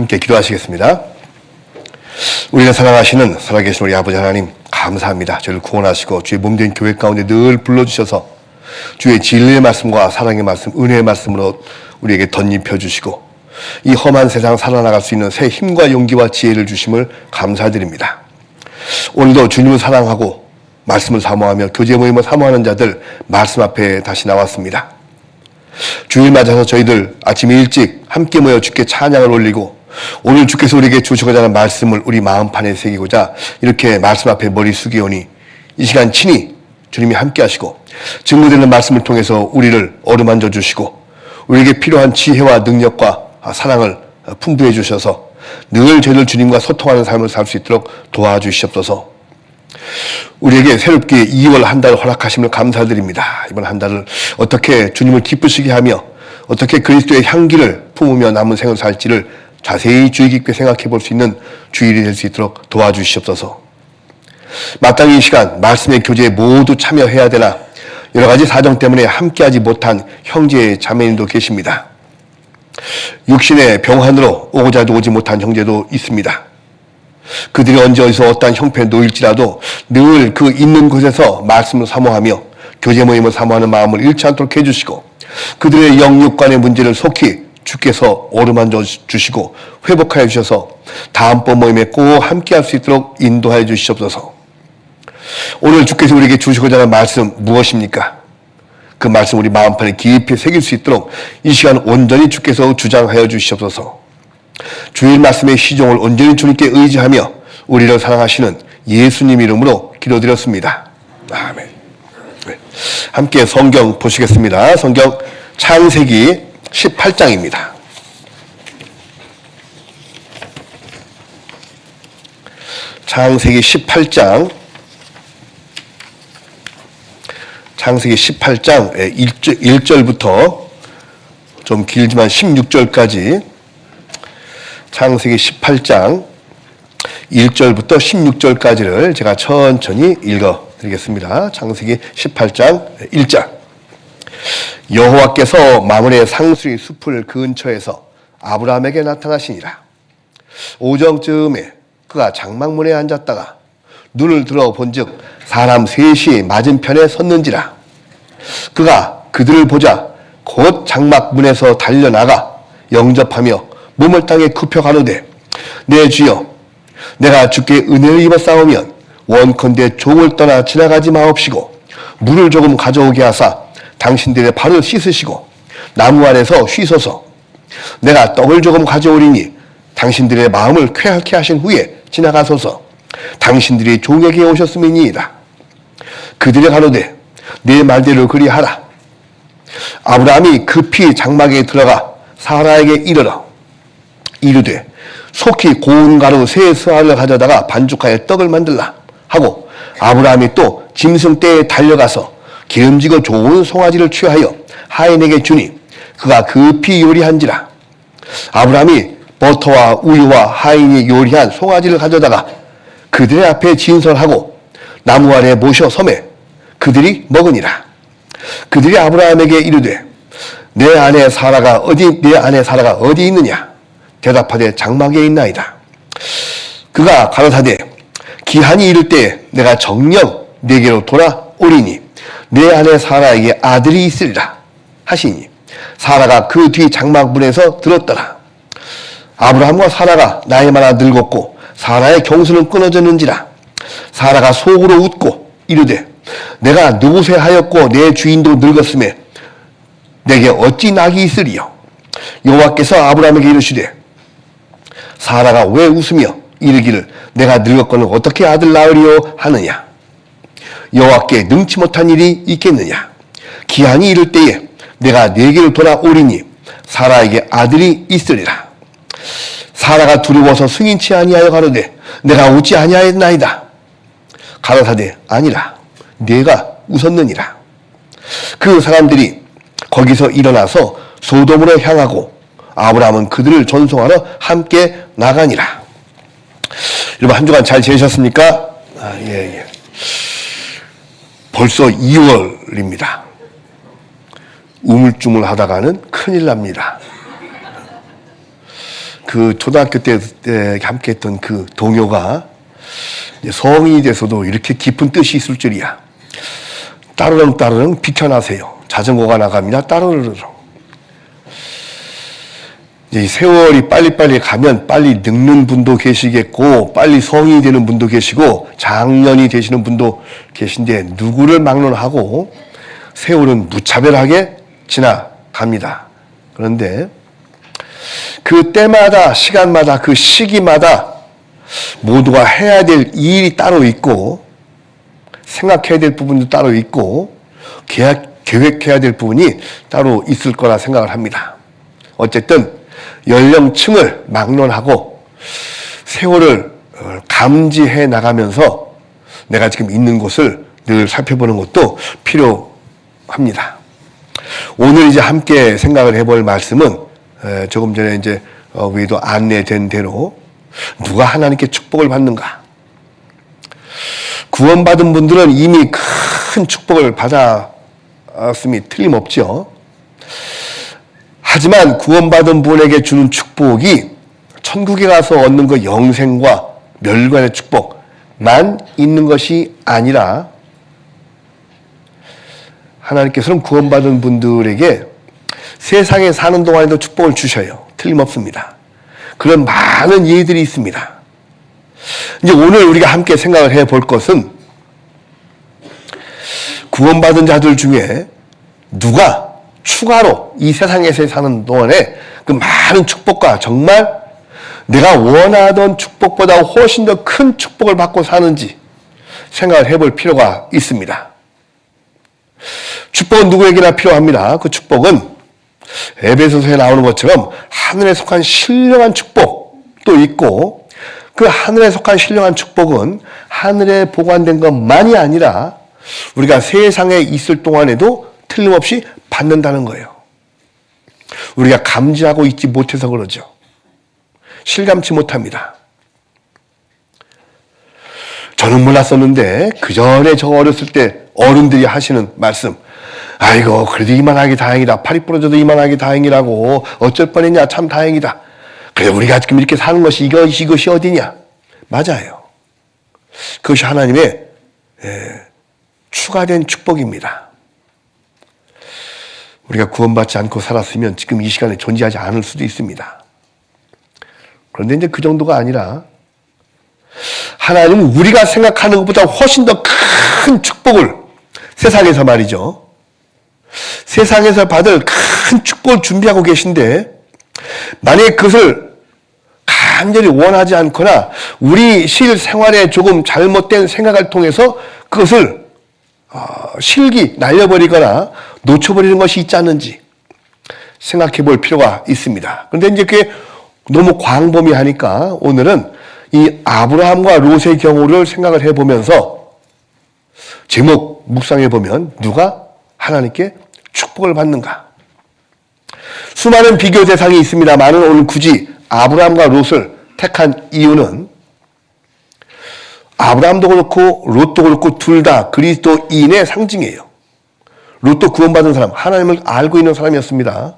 함께 기도하시겠습니다. 우리가 사랑하시는 살아계신 우리 아버지 하나님, 감사합니다. 저를 구원하시고 주의 몸된 교회 가운데 늘 불러주셔서 주의 진리의 말씀과 사랑의 말씀, 은혜의 말씀으로 우리에게 덧입혀 주시고 이 험한 세상 살아나갈 수 있는 새 힘과 용기와 지혜를 주심을 감사드립니다. 오늘도 주님을 사랑하고 말씀을 사모하며 교제 모임을 사모하는 자들 말씀 앞에 다시 나왔습니다. 주일 맞아서 저희들 아침 일찍 함께 모여 주께 찬양을 올리고 오늘 주께서 우리에게 주시고자 하는 말씀을 우리 마음판에 새기고자 이렇게 말씀 앞에 머리 숙이오니 이 시간 친히 주님이 함께 하시고 증거되는 말씀을 통해서 우리를 어루만져 주시고 우리에게 필요한 지혜와 능력과 사랑을 풍부해 주셔서 늘 저희들 주님과 소통하는 삶을 살 수 있도록 도와주시옵소서. 우리에게 새롭게 2월 한 달 허락하심을 감사드립니다. 이번 한 달을 어떻게 주님을 기쁘시게 하며 어떻게 그리스도의 향기를 품으며 남은 생을 살지를 자세히 주의 깊게 생각해 볼 수 있는 주일이 될 수 있도록 도와주시옵소서. 마땅히 이 시간 말씀의 교제에 모두 참여해야 되나 여러 가지 사정 때문에 함께하지 못한 형제 자매님도 계십니다. 육신의 병환으로 오고자도 오지 못한 형제도 있습니다. 그들이 언제 어디서 어떠한 형편에 놓일지라도 늘 그 있는 곳에서 말씀을 사모하며 교제 모임을 사모하는 마음을 잃지 않도록 해주시고 그들의 영육간의 문제를 속히 주께서 어루만져 주시고 회복하여 주셔서 다음번 모임에 꼭 함께할 수 있도록 인도하여 주시옵소서. 오늘 주께서 우리에게 주시고자 하는 말씀 무엇입니까? 그 말씀 우리 마음판에 깊이 새길 수 있도록 이 시간 온전히 주께서 주장하여 주시옵소서. 주일 말씀의 시종을 온전히 주님께 의지하며 우리를 사랑하시는 예수님 이름으로 기도드렸습니다. 아멘. 네. 함께 성경 보시겠습니다. 성경 창세기 18장입니다. 창세기 18장 1절부터 좀 길지만 16절까지 창세기 18장 1절부터 16절까지를 제가 천천히 읽어드리겠습니다. 창세기 18장 1절. 여호와께서 마므레 상수리 숲을 근처에서 아브라함에게 나타나시니라. 오정쯤에 그가 장막문에 앉았다가 눈을 들어 본즉 사람 셋이 맞은편에 섰는지라. 그가 그들을 보자 곧 장막문에서 달려나가 영접하며 몸을 땅에 굽혀 가로되 내 주여 내가 주께 은혜를 입어 싸우면 원컨대 종을 떠나 지나가지 마옵시고 물을 조금 가져오게 하사 당신들의 발을 씻으시고 나무 아래서 쉬소서. 내가 떡을 조금 가져오리니 당신들의 마음을 쾌하게 하신 후에 지나가소서. 당신들이 종에게 오셨음이니이다. 그들이 가로되 내 말대로 그리하라. 아브라함이 급히 장막에 들어가 사라에게 이르되 속히 고운 가루 세 스아를 가져다가 반죽하여 떡을 만들라 하고 아브라함이 또 짐승 떼에 달려가서 기름지고 좋은 송아지를 취하여 하인에게 주니 그가 급히 요리한지라. 아브라함이 버터와 우유와 하인이 요리한 송아지를 가져다가 그들의 앞에 진설하고 나무 아래 모셔 섬에 그들이 먹으니라. 그들이 아브라함에게 이르되 내 아내 사라가 어디 있느냐? 대답하되 장막에 있나이다. 그가 가로사대 기한이 이를 때에 내가 정녕 네게로 돌아오리니 내 아내 사라에게 아들이 있으리라 하시니 사라가 그 뒤 장막문에서 들었더라. 아브라함과 사라가 나이 많아 늙었고 사라의 경수는 끊어졌는지라. 사라가 속으로 웃고 이르되 내가 누구세 하였고 내 주인도 늙었음에 내게 어찌 낙이 있으리요. 여호와께서 아브라함에게 이르시되 사라가 왜 웃으며 이르기를 내가 늙었거늘 어떻게 아들 낳으리요 하느냐. 여호와께 능치 못한 일이 있겠느냐. 기한이 이를 때에 내가 네게로 돌아오리니 사라에게 아들이 있으리라. 사라가 두려워서 승인치 아니하여 가로되 내가 웃지 아니하였나이다. 가로사대 아니라 네가 웃었느니라. 그 사람들이 거기서 일어나서 소돔으로 향하고 아브라함은 그들을 전송하러 함께 나가니라. 여러분 한 주간 잘 지내셨습니까? 예. 벌써 2월입니다. 우물쭈물 하다가는 큰일 납니다. 그 초등학교 때 함께 했던 그 동료가 성인이 돼서도 이렇게 깊은 뜻이 있을 줄이야. 따르릉 따르릉 비켜나세요. 자전거가 나갑니다. 따르르릉. 이제 세월이 빨리빨리 가면 빨리 늙는 분도 계시겠고 빨리 성인이 되는 분도 계시고 장년이 되시는 분도 계신데 누구를 막론하고 세월은 무차별하게 지나갑니다. 그런데 그 때마다 시간마다 그 시기마다 모두가 해야 될 일이 따로 있고 생각해야 될 부분도 따로 있고 계획해야 될 부분이 따로 있을 거라 생각을 합니다. 어쨌든 연령층을 막론하고 세월을 감지해 나가면서 내가 지금 있는 곳을 늘 살펴보는 것도 필요합니다. 오늘 이제 함께 생각을 해볼 말씀은 조금 전에 이제 위에도 안내된 대로 누가 하나님께 축복을 받는가? 구원받은 분들은 이미 큰 축복을 받았음이 틀림없죠. 하지만 구원받은 분에게 주는 축복이 천국에 가서 얻는 그 영생과 멸관의 축복만 있는 것이 아니라 하나님께서는 구원받은 분들에게 세상에 사는 동안에도 축복을 주셔요. 틀림없습니다. 그런 많은 예들이 있습니다. 이제 오늘 우리가 함께 생각을 해볼 것은 구원받은 자들 중에 누가 추가로 이 세상에서 사는 동안에 그 많은 축복과 정말 내가 원하던 축복보다 훨씬 더 큰 축복을 받고 사는지 생각을 해볼 필요가 있습니다. 축복은 누구에게나 필요합니다. 그 축복은 에베소서에 나오는 것처럼 하늘에 속한 신령한 축복도 있고 그 하늘에 속한 신령한 축복은 하늘에 보관된 것만이 아니라 우리가 세상에 있을 동안에도 틀림없이 받는다는 거예요. 우리가 감지하고 있지 못해서 그러죠. 실감치 못합니다. 저는 몰랐었는데 그 전에 저 어렸을 때 어른들이 하시는 말씀, 아이고 그래도 이만하기 다행이다. 팔이 부러져도 이만하기 다행이라고. 어쩔 뻔했냐. 참 다행이다. 그래 우리가 지금 이렇게 사는 것이 이것이 어디냐. 맞아요. 그것이 하나님의 추가된 축복입니다. 우리가 구원받지 않고 살았으면 지금 이 시간에 존재하지 않을 수도 있습니다. 그런데 이제 그 정도가 아니라 하나님은 우리가 생각하는 것보다 훨씬 더 큰 축복을 세상에서 말이죠. 세상에서 받을 큰 축복을 준비하고 계신데 만약에 그것을 간절히 원하지 않거나 우리 실생활에 조금 잘못된 생각을 통해서 그것을 실기 날려버리거나 놓쳐버리는 것이 있지 않는지 생각해 볼 필요가 있습니다. 그런데 이제 그게 너무 광범위하니까 오늘은 이 아브라함과 롯의 경우를 생각을 해보면서 제목 묵상해 보면 누가 하나님께 축복을 받는가? 수많은 비교 대상이 있습니다만 오늘 굳이 아브라함과 롯을 택한 이유는 아브라함도 그렇고 롯도 그렇고 둘 다 그리스도인의 상징이에요. 롯도 구원받은 사람, 하나님을 알고 있는 사람이었습니다.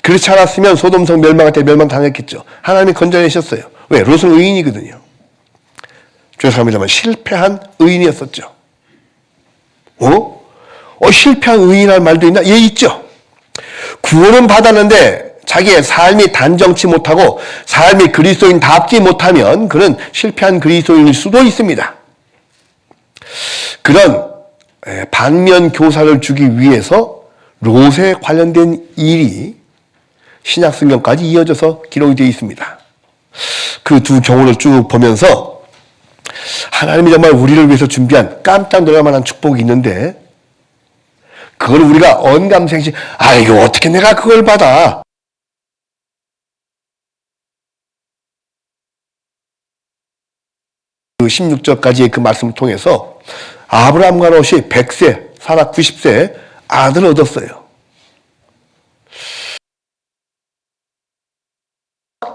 그렇지 않았으면 소돔성 멸망할 때 멸망당했겠죠. 하나님이 건져내셨어요. 왜? 롯은 의인이거든요. 죄송합니다만 실패한 의인이었었죠. 실패한 의인이라는 말도 있나? 예, 있죠. 구원은 받았는데 자기의 삶이 단정치 못하고 삶이 그리스도인답지 못하면 그는 실패한 그리스도인일 수도 있습니다. 그런 반면 교사를 주기 위해서 롯에 관련된 일이 신약성경까지 이어져서 기록이 되어 있습니다. 그 두 경우를 쭉 보면서 하나님이 정말 우리를 위해서 준비한 깜짝 놀랄 만한 축복이 있는데 그걸 우리가 언감생심 이거 어떻게 내가 그걸 받아? 그 16절까지의 그 말씀을 통해서 아브라함과 롯이 100세, 사라 90세 아들을 얻었어요.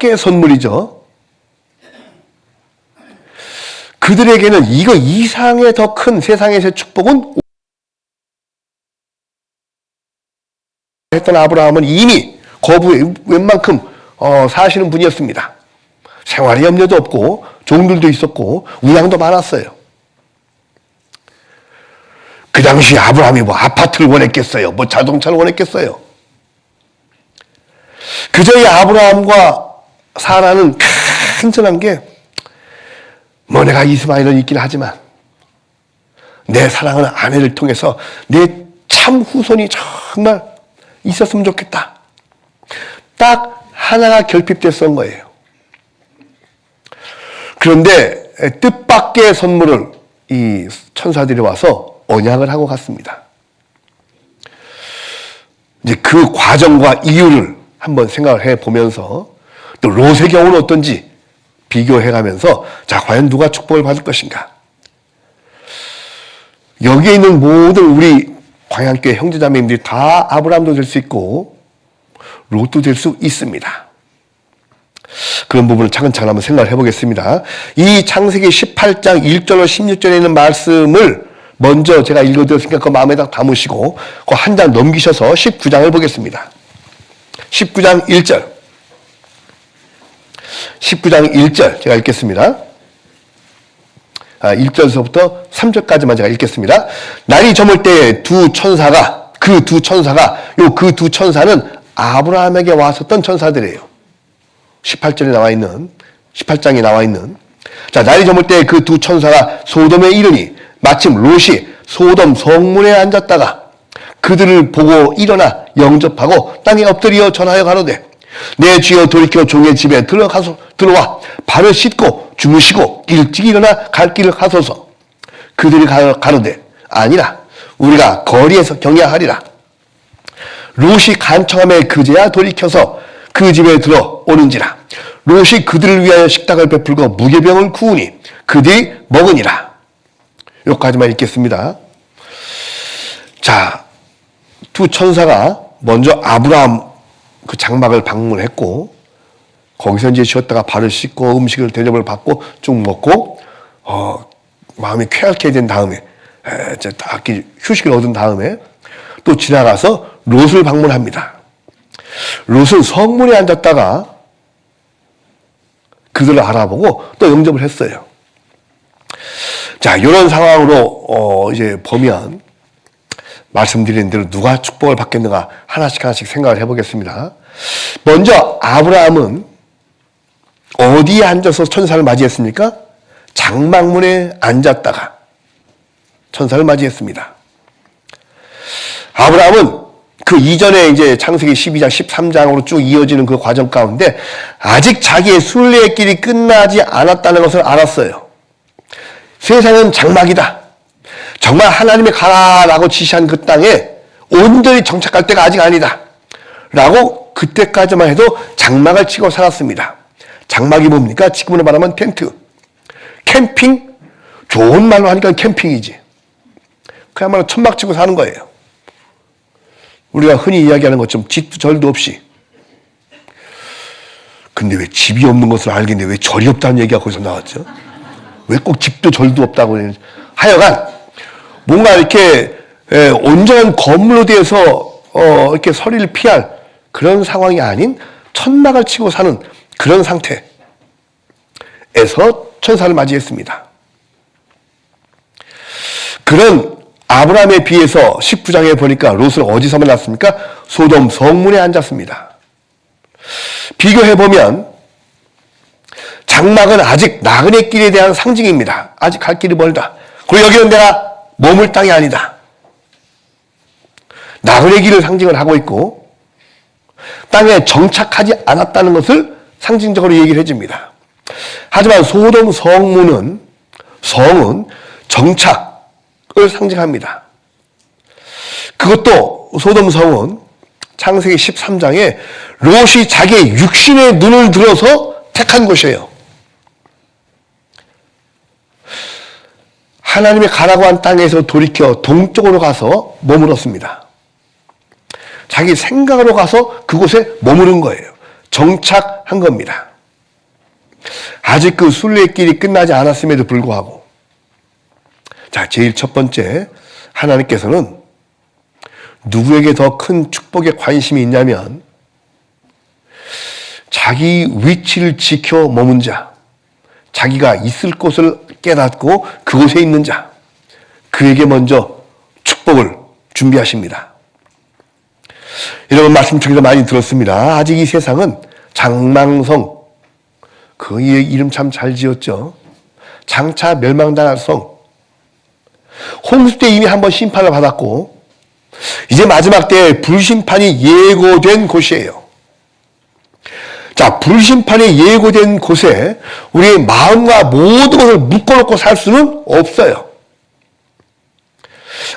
의 선물이죠. 그들에게는 이거 이상의 더 큰 세상에서의 축복은 했던 아브라함은 이미 거부에 웬만큼 사시는 분이었습니다. 생활에 염려도 없고 종들도 있었고 우양도 많았어요. 그 당시 아브라함이 뭐 아파트를 원했겠어요? 뭐 자동차를 원했겠어요? 그저 이 아브라함과 사라는 간절한 게 뭐 내가 이스마엘은 있긴 하지만 내 사랑하는 아내를 통해서 내 참 후손이 정말 있었으면 좋겠다. 딱 하나가 결핍됐던 거예요. 그런데 뜻밖의 선물을 이 천사들이 와서 언약을 하고 갔습니다. 이제 그 과정과 이유를 한번 생각을 해보면서 또 롯의 경우는 어떤지 비교해가면서 자, 과연 누가 축복을 받을 것인가? 여기에 있는 모든 우리 광양교회 형제자매님들이 다 아브라함도 될 수 있고 롯도 될 수 있습니다. 그런 부분을 차근차근 한번 생각을 해보겠습니다. 이 창세기 18장 1절로 16절에 있는 말씀을 먼저 제가 읽어드렸으니까 그 마음에다 담으시고 그 한 장 넘기셔서 19장을 보겠습니다. 19장 1절. 19장 1절 제가 읽겠습니다. 1절서부터 3절까지만 제가 읽겠습니다. 날이 저물 때 그 두 천사는 아브라함에게 왔었던 천사들이에요. 18장에 나와 있는. 자, 날이 저물 때 그 두 천사가 소돔에 이르니 마침 롯이 소돔 성문에 앉았다가 그들을 보고 일어나 영접하고 땅에 엎드려 전하여 가로되 내 주여 돌이켜 종의 집에 들어와 발을 씻고 주무시고 일찍 일어나 갈 길을 가소서. 그들이 가로되 아니라 우리가 거리에서 경야하리라. 롯이 간청함에 그제야 돌이켜서 그 집에 들어오는지라. 롯이 그들을 위하여 식탁을 베풀고 무교병을 구우니 그들이 먹으니라. 여기까지만 읽겠습니다. 자, 두 천사가 먼저 아브라함 그 장막을 방문했고 거기서 이제 쉬었다가 발을 씻고 음식을 대접을 받고 쭉 먹고 마음이 쾌활케 된 다음에 딱 휴식을 얻은 다음에 또 지나가서 롯을 방문합니다. 롯은 성문에 앉았다가 그들을 알아보고 또 영접을 했어요. 자, 이런 상황으로 이제 보면 말씀드린 대로 누가 축복을 받겠는가 하나씩 생각을 해보겠습니다. 먼저 아브라함은 어디에 앉아서 천사를 맞이했습니까? 장막문에 앉았다가 천사를 맞이했습니다. 아브라함은 그 이전에 이제 창세기 12장, 13장으로 쭉 이어지는 그 과정 가운데 아직 자기의 순례의 길이 끝나지 않았다는 것을 알았어요. 세상은 장막이다. 정말 하나님이 가라라고 지시한 그 땅에 온전히 정착할 때가 아직 아니다. 라고 그때까지만 해도 장막을 치고 살았습니다. 장막이 뭡니까? 지금으로 말하면 텐트. 캠핑? 좋은 말로 하니까 캠핑이지. 그야말로 천막 치고 사는 거예요. 우리가 흔히 이야기하는 것처럼 집도 절도 없이. 근데 왜 집이 없는 것을 알겠는데 왜 절이 없다는 얘기가 거기서 나왔죠? 왜 꼭 집도 절도 없다고 하여간 뭔가 이렇게 온전한 건물로 되어서 이렇게 서리를 피할 그런 상황이 아닌 천막을 치고 사는 그런 상태에서 천사를 맞이했습니다. 그런 아브라함에 비해서 19장에 보니까 롯은 어디서 만났습니까? 소돔 성문에 앉았습니다. 비교해보면 장막은 아직 나그네 길에 대한 상징입니다. 아직 갈 길이 멀다. 그리고 여기는 내가 머물 땅이 아니다. 나그네 길을 상징을 하고 있고 땅에 정착하지 않았다는 것을 상징적으로 얘기를 해줍니다. 하지만 소돔 성은 정착을 상징합니다. 그것도 소돔 성은 창세기 13장에 롯이 자기의 육신의 눈을 들어서 택한 곳이에요. 하나님이 가라고 한 땅에서 돌이켜 동쪽으로 가서 머물었습니다. 자기 생각으로 가서 그곳에 머무른 거예요. 정착한 겁니다. 아직 그 순례의 길이 끝나지 않았음에도 불구하고 자, 제일 첫 번째 하나님께서는 누구에게 더 큰 축복에 관심이 있냐면 자기 위치를 지켜 머문 자, 자기가 있을 곳을 깨닫고 그곳에 있는 자, 그에게 먼저 축복을 준비하십니다. 여러분 말씀 중에서 많이 들었습니다. 아직 이 세상은 장망성, 그 이름 참 잘 지었죠. 장차 멸망당할 성. 홍수 때 이미 한번 심판을 받았고 이제 마지막 때에 불심판이 예고된 곳이에요. 자, 불심판이 예고된 곳에 우리의 마음과 모든 것을 묶어놓고 살 수는 없어요.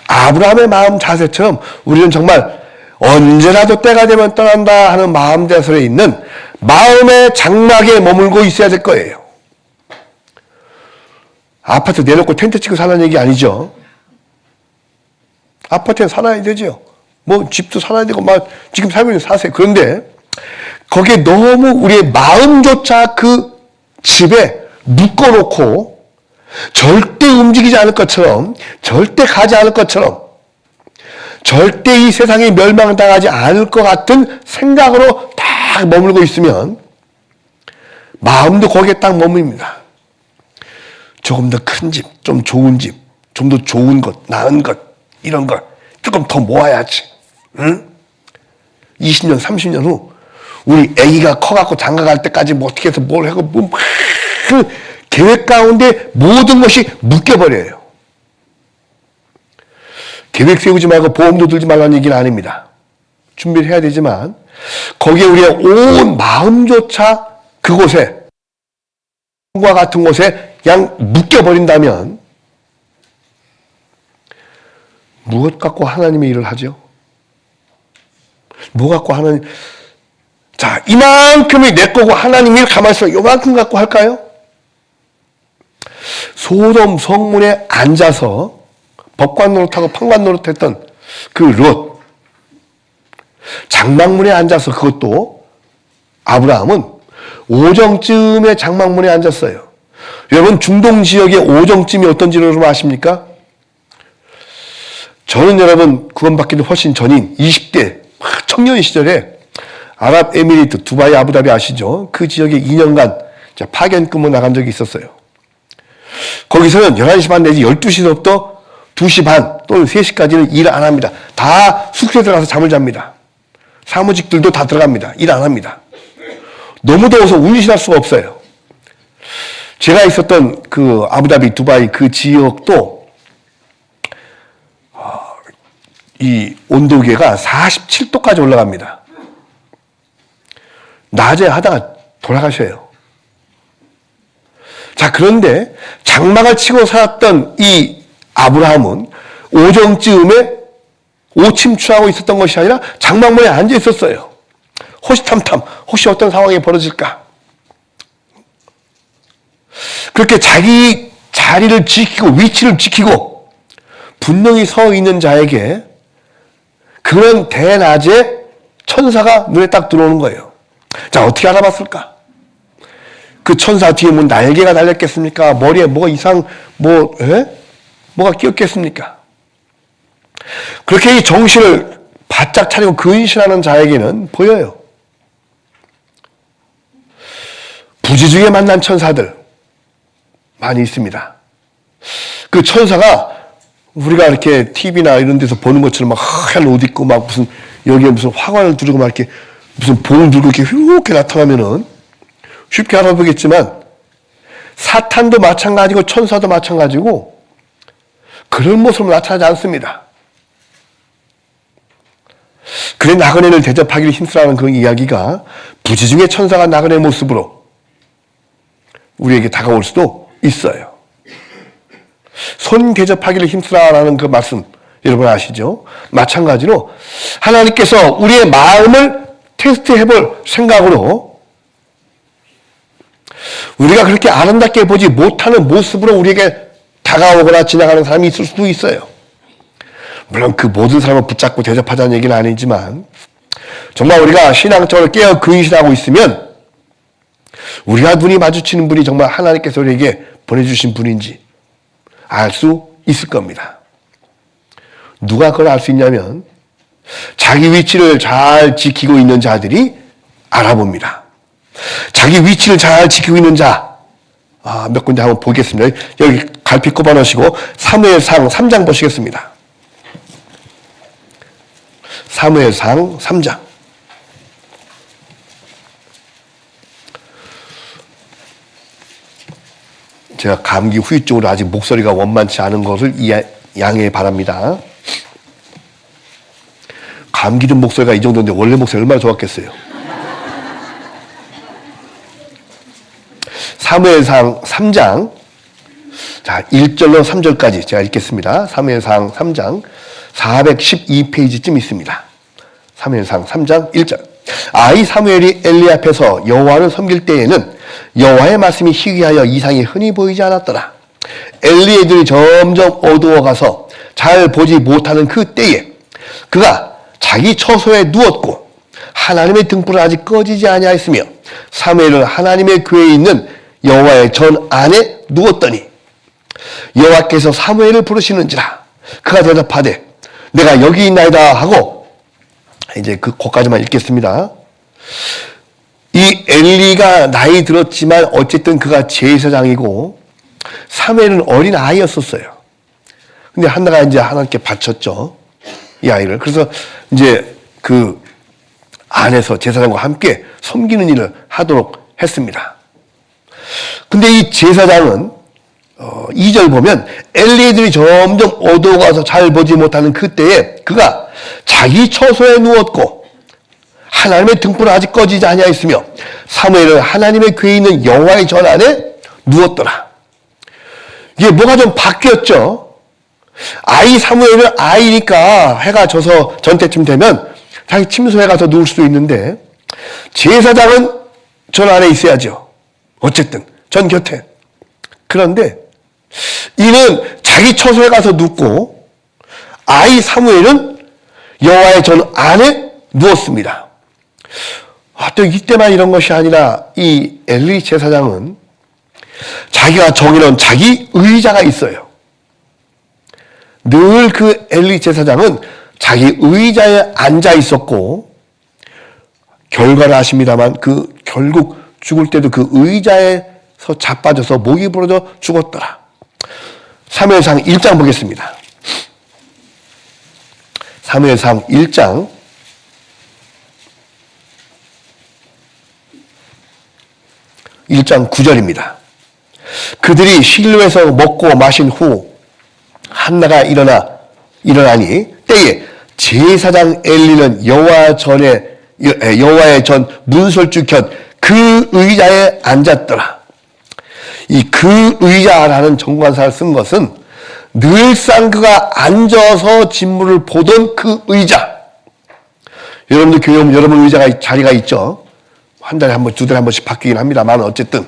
아브라함의 마음 자세처럼 우리는 정말 언제라도 때가 되면 떠난다 하는 마음대설에 있는 마음의 장막에 머물고 있어야 될 거예요. 아파트 내놓고 텐트 치고 사는 얘기 아니죠. 아파트에 살아야 되죠. 뭐 집도 살아야 되고 막 지금 살고 있는 사세요. 그런데 거기에 너무 우리의 마음조차 그 집에 묶어놓고 절대 움직이지 않을 것처럼, 절대 가지 않을 것처럼, 절대 이 세상에 멸망당하지 않을 것 같은 생각으로 딱 머물고 있으면 마음도 거기에 딱 머뭅니다. 조금 더 큰 집, 좀 좋은 집, 좀 더 좋은 것, 나은 것, 이런 걸 조금 더 모아야지. 응? 20년, 30년 후 우리 아기가 커갖고 장가갈 때까지 뭐 어떻게 해서 뭘 하고 뭐 그 계획 가운데 모든 것이 묶여버려요. 계획 세우지 말고 보험도 들지 말라는 얘기는 아닙니다. 준비를 해야 되지만 거기에 우리의 온 마음조차 그곳에 과 같은 곳에 그냥 묶여버린다면 무엇 갖고 하나님의 일을 하죠? 뭐 갖고 하나님, 자, 이만큼이 내 거고 하나님 일 가만히 있어 요만큼 갖고 할까요? 소돔 성문에 앉아서 법관 노릇하고 판관 노릇했던 그 롯, 장막문에 앉아서, 그것도 아브라함은 오정쯤에 장막문에 앉았어요. 여러분 중동 지역의 오정쯤이 어떤지를 여러분 아십니까? 저는 여러분 구원받기도 훨씬 전인 20대 청년 시절에 아랍에미리트 두바이 아부다비 아시죠? 그 지역에 2년간 파견 근무 나간 적이 있었어요. 거기서는 11시 반 내지 12시부터 2시 반 또는 3시까지는 일 안 합니다. 다 숙소에 들어가서 잠을 잡니다. 사무직들도 다 들어갑니다. 일 안 합니다. 너무 더워서 운신할 수가 없어요. 제가 있었던 그 아부다비 두바이 그 지역도 이 온도계가 47도까지 올라갑니다. 낮에 하다가 돌아가셔요. 자, 그런데 장막을 치고 살았던 이 아브라함은 오정쯤에 오침추하고 있었던 것이 아니라 장막문에 앉아 있었어요. 호시탐탐, 혹시 어떤 상황이 벌어질까? 그렇게 자기 자리를 지키고 위치를 지키고 분명히 서 있는 자에게 그런 대낮에 천사가 눈에 딱 들어오는 거예요. 자, 어떻게 알아봤을까? 그 천사 뒤에 뭐 날개가 달렸겠습니까? 머리에 뭐가 뭐가 끼었겠습니까? 그렇게 이 정신을 바짝 차리고 근신하는 자에게는 보여요. 부지 중에 만난 천사들 많이 있습니다. 그 천사가 우리가 이렇게 TV나 이런 데서 보는 것처럼 막 하얀 옷 입고 막 무슨 여기에 무슨 화관을 두르고 막 이렇게 무슨 봉 들고 이렇게 나타나면은 쉽게 알아보겠지만 사탄도 마찬가지고 천사도 마찬가지고 그런 모습으로 나타나지 않습니다. 그래 나그네를 대접하기를 힘쓰라는 그 이야기가 부지 중에 천사가 나그네 모습으로 우리에게 다가올 수도 있어요. 손 대접하기를 힘쓰라는 그 말씀 여러분 아시죠? 마찬가지로 하나님께서 우리의 마음을 테스트해볼 생각으로 우리가 그렇게 아름답게 보지 못하는 모습으로 우리에게 다가오거나 지나가는 사람이 있을 수도 있어요. 물론 그 모든 사람을 붙잡고 대접하자는 얘기는 아니지만 정말 우리가 신앙적으로 깨어 근신하고 있으면 우리가 눈이 마주치는 분이 정말 하나님께서 우리에게 보내주신 분인지 알 수 있을 겁니다. 누가 그걸 알 수 있냐면 자기 위치를 잘 지키고 있는 자들이 알아봅니다. 자기 위치를 잘 지키고 있는 자. 몇 군데 한번 보겠습니다. 여기 갈피 꼽아 놓으시고 사무엘상 3장 보시겠습니다. 사무엘상 3장. 제가 감기 후유증으로 아직 목소리가 원만치 않은 것을 양해 바랍니다. 감기 든 목소리가 이 정도인데 원래 목소리 얼마나 좋았겠어요. 사무엘상 3장, 자 1절로 3절까지 제가 읽겠습니다. 사무엘상 3장 412페이지쯤 있습니다. 사무엘상 3장 1절. 이 사무엘이 엘리 앞에서 여호와를 섬길 때에는 여호와의 말씀이 희귀하여 이상이 흔히 보이지 않았더라. 엘리 애들이 점점 어두워가서 잘 보지 못하는 그 때에 그가 자기 처소에 누웠고 하나님의 등불은 아직 꺼지지 아니하였으며 사무엘은 하나님의 궤에 있는 여호와의 전 안에 누웠더니 여호와께서 사무엘을 부르시는지라. 그가 대답하되 내가 여기 있나이다 하고, 이제 거기까지만 읽겠습니다. 이 엘리가 나이 들었지만 어쨌든 그가 제사장이고 사무엘은 어린 아이였었어요. 근데 한나가 이제 하나님께 바쳤죠, 이 아이를. 그래서 이제 그 안에서 제사장과 함께 섬기는 일을 하도록 했습니다. 근데 이 제사장은 2절 보면 엘리들이 점점 어두워가서 잘 보지 못하는 그때에 그가 자기 처소에 누웠고 하나님의 등불은 아직 꺼지지 아니하였으며 사무엘은 하나님의 궤에 있는 여호와의 전 안에 누웠더라. 이게 뭐가 좀 바뀌었죠. 사무엘은 아이니까 해가 져서 전때쯤 되면 자기 침소에 가서 누울 수도 있는데 제사장은 전 안에 있어야죠. 어쨌든 전 곁에. 그런데 이는 자기 처소에 가서 눕고 사무엘은 여호와의 전 안에 누웠습니다. 또 이때만 이런 것이 아니라 이 엘리 제사장은 자기가 정해놓은 자기 의자가 있어요. 늘 그 엘리 제사장은 자기 의자에 앉아 있었고, 결과를 아십니다만 결국 죽을 때도 그 의자에서 자빠져서 목이 부러져 죽었더라. 사무엘상 1장 보겠습니다. 사무엘상 1장 1장 9절입니다. 그들이 실로에서 먹고 마신 후 한나가 일어나니 때에 제사장 엘리는 여호와의 전 문설주 곁 그 의자에 앉았더라. 이 그 의자라는 정관사를 쓴 것은 늘상 그가 앉아서 진물을 보던 그 의자. 여러분들 교회 오면 여러분 자리가 있죠. 한 달에 한 번, 두 달에 한 번씩 바뀌긴 합니다만 어쨌든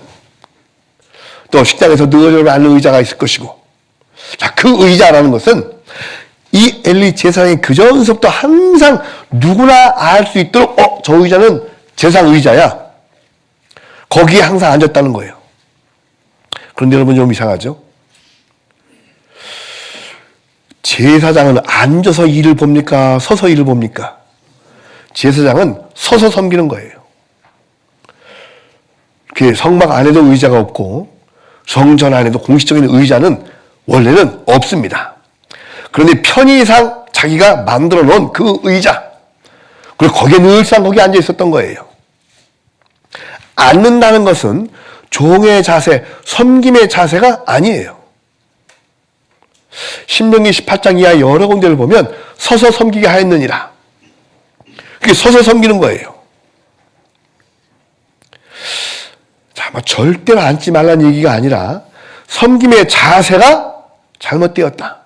또 식당에서 늘 앉는 의자가 있을 것이고, 자, 그 의자라는 것은 이 엘리 제사장이 그전서부터 항상 누구나 알 수 있도록 저 의자는 제사장 의자야. 거기에 항상 앉았다는 거예요. 그런데 여러분 좀 이상하죠? 제사장은 앉아서 일을 봅니까? 서서 일을 봅니까? 제사장은 서서 섬기는 거예요. 성막 안에도 의자가 없고 성전 안에도 공식적인 의자는 원래는 없습니다. 그런데 편의상 자기가 만들어 놓은 그 의자, 그리고 거기에 늘상 거기 앉아 있었던 거예요. 앉는다는 것은 종의 자세, 섬김의 자세가 아니에요. 신명기 18장 이하 여러 군데를 보면 서서 섬기게 하였느니라. 그게 서서 섬기는 거예요. 자, 절대로 앉지 말라는 얘기가 아니라 섬김의 자세가 잘못되었다.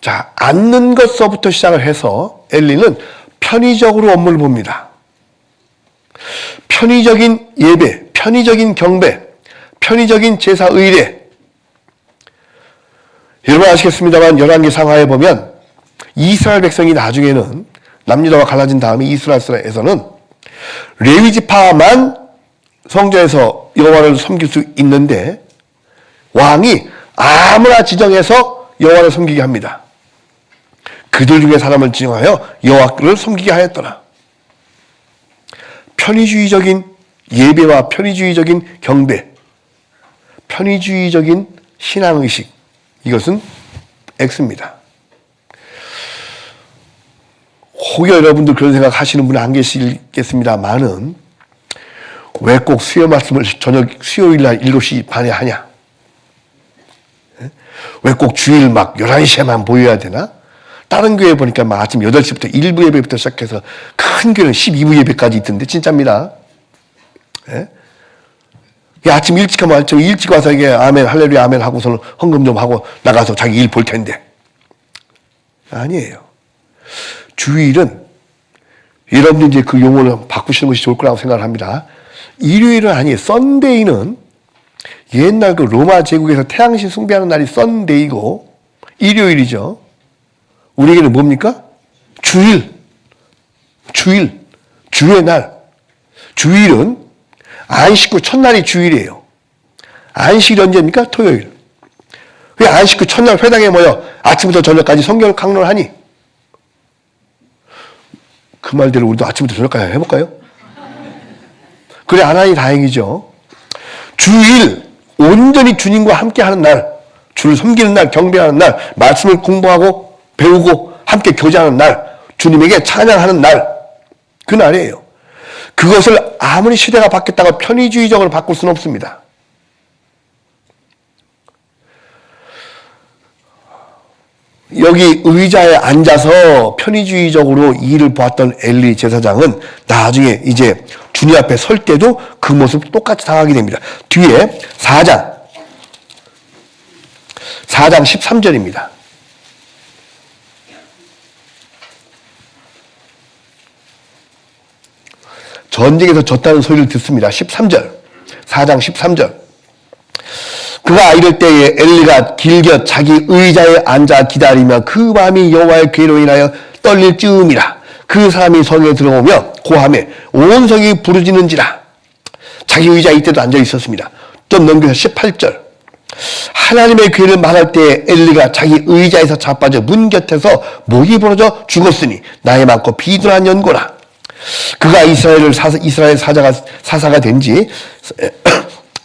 자, 앉는 것서부터 시작을 해서 엘리는 편의적으로 업무를 봅니다. 편의적인 예배, 편의적인 경배, 편의적인 제사 의례. 여러분 아시겠습니다만 열왕기 상하에 보면 이스라엘 백성이 나중에는 남유다와 갈라진 다음에 이스라엘에서는 레위 지파만 성전에서 여호와를 섬길 수 있는데 왕이 아무나 지정해서 여호와를 섬기게 합니다. 그들 중에 사람을 지정하여 여호와를 섬기게 하였더라. 편의주의적인 예배와 편의주의적인 경배, 편의주의적인 신앙의식, 이것은 X입니다. 혹여 여러분들 그런 생각 하시는 분은 안 계시겠습니다만은 왜 꼭 수요 말씀을 저녁 수요일 날 7시 반에 하냐? 왜 꼭 주일 막 11시에만 모여야 되나? 다른 교회 보니까 막 아침 8시부터 1부 예배부터 시작해서 큰 교회는 12부 예배까지 있던데 진짜입니다. 예? 아침 일찍 하면 일찍 와서 이게 아멘 할렐루야 아멘 하고서는 헌금 좀 하고 나가서 자기 일 볼 텐데. 아니에요. 주일은 여러분들 이제 그 용어를 바꾸시는 것이 좋을 거라고 생각을 합니다. 일요일은 아니에요. 썬데이는 옛날 그 로마 제국에서 태양신 숭배하는 날이 썬데이고 일요일이죠. 우리에게는 뭡니까? 주일. 주의 날. 주일은 안식 후 첫날이 주일이에요. 안식이 언제입니까? 토요일. 왜 안식 후 첫날 회당에 모여 아침부터 저녁까지 성경을 강론하니? 그 말대로 우리도 아침부터 저녁까지 해볼까요? 그래 안 하니 다행이죠. 주일 온전히 주님과 함께하는 날, 주를 섬기는 날, 경배하는 날, 말씀을 공부하고 배우고 함께 교제하는 날, 주님에게 찬양하는 날, 그 날이에요. 그것을 아무리 시대가 바뀌었다고 편의주의적으로 바꿀 수는 없습니다. 여기 의자에 앉아서 편의주의적으로 일을 보았던 엘리 제사장은 나중에 이제 주님 앞에 설 때도 그 모습 똑같이 당하게 됩니다. 뒤에 4장 13절입니다. 전쟁에서 졌다는 소리를 듣습니다. 13절 4장 13절 그가 이럴 때에 엘리가 길겨 자기 의자에 앉아 기다리며 그 마음이 여호와의 괴로 인하여 떨릴 즈음이라. 그 사람이 성에 들어오며 고함에 온 성이 부르짖는지라. 자기 의자에 이때도 앉아 있었습니다. 좀 넘겨서 18절 하나님의 괴를 말할 때에 엘리가 자기 의자에서 자빠져 문 곁에서 목이 부러져 죽었으니 나이 많고 비둔한 연고라. 그가 이스라엘 사사가 된 지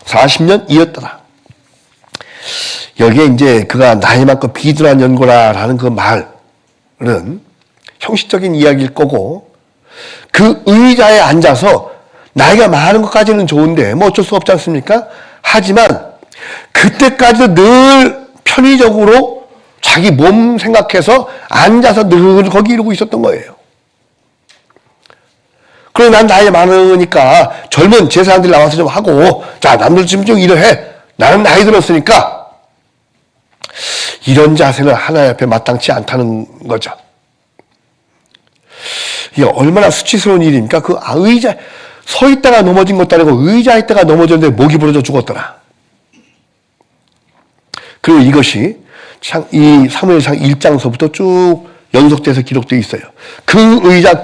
40년이었더라. 여기에 이제 그가 나이 많고 비둔한 연고라라는 그 말은 형식적인 이야기일 거고, 그 의자에 앉아서 나이가 많은 것까지는 좋은데 뭐 어쩔 수 없지 않습니까? 하지만 그때까지도 늘 편의적으로 자기 몸 생각해서 앉아서 늘 거기 이러고 있었던 거예요. 그럼 난 나이 많으니까 젊은 제사장들 나와서 좀 하고, 자 남들 좀 일을 해. 나는 나이 들었으니까. 이런 자세는 하나님 앞에 마땅치 않다는 거죠. 이게 얼마나 수치스러운 일입니까? 그 의자 서 있다가 넘어진 것도 아니고 의자에 있다가 넘어졌는데 목이 부러져 죽었더라. 그리고 이것이 이 사무엘상 1장서부터 쭉 연속돼서 기록되어 있어요. 그 의자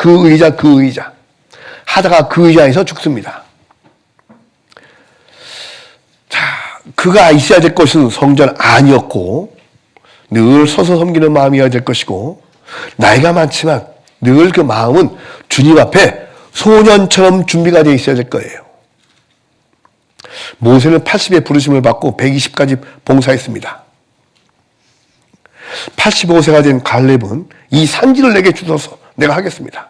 하다가 그 의자에서 죽습니다. 자, 그가 있어야 될 것은 성전 아니었고 늘 서서 섬기는 마음이어야 될 것이고, 나이가 많지만 늘 그 마음은 주님 앞에 소년처럼 준비가 되어 있어야 될 거예요. 모세는 80의 부르심을 받고 120까지 봉사했습니다. 85세가 된 갈렙은 이 산지를 내게 주소서, 내가 하겠습니다.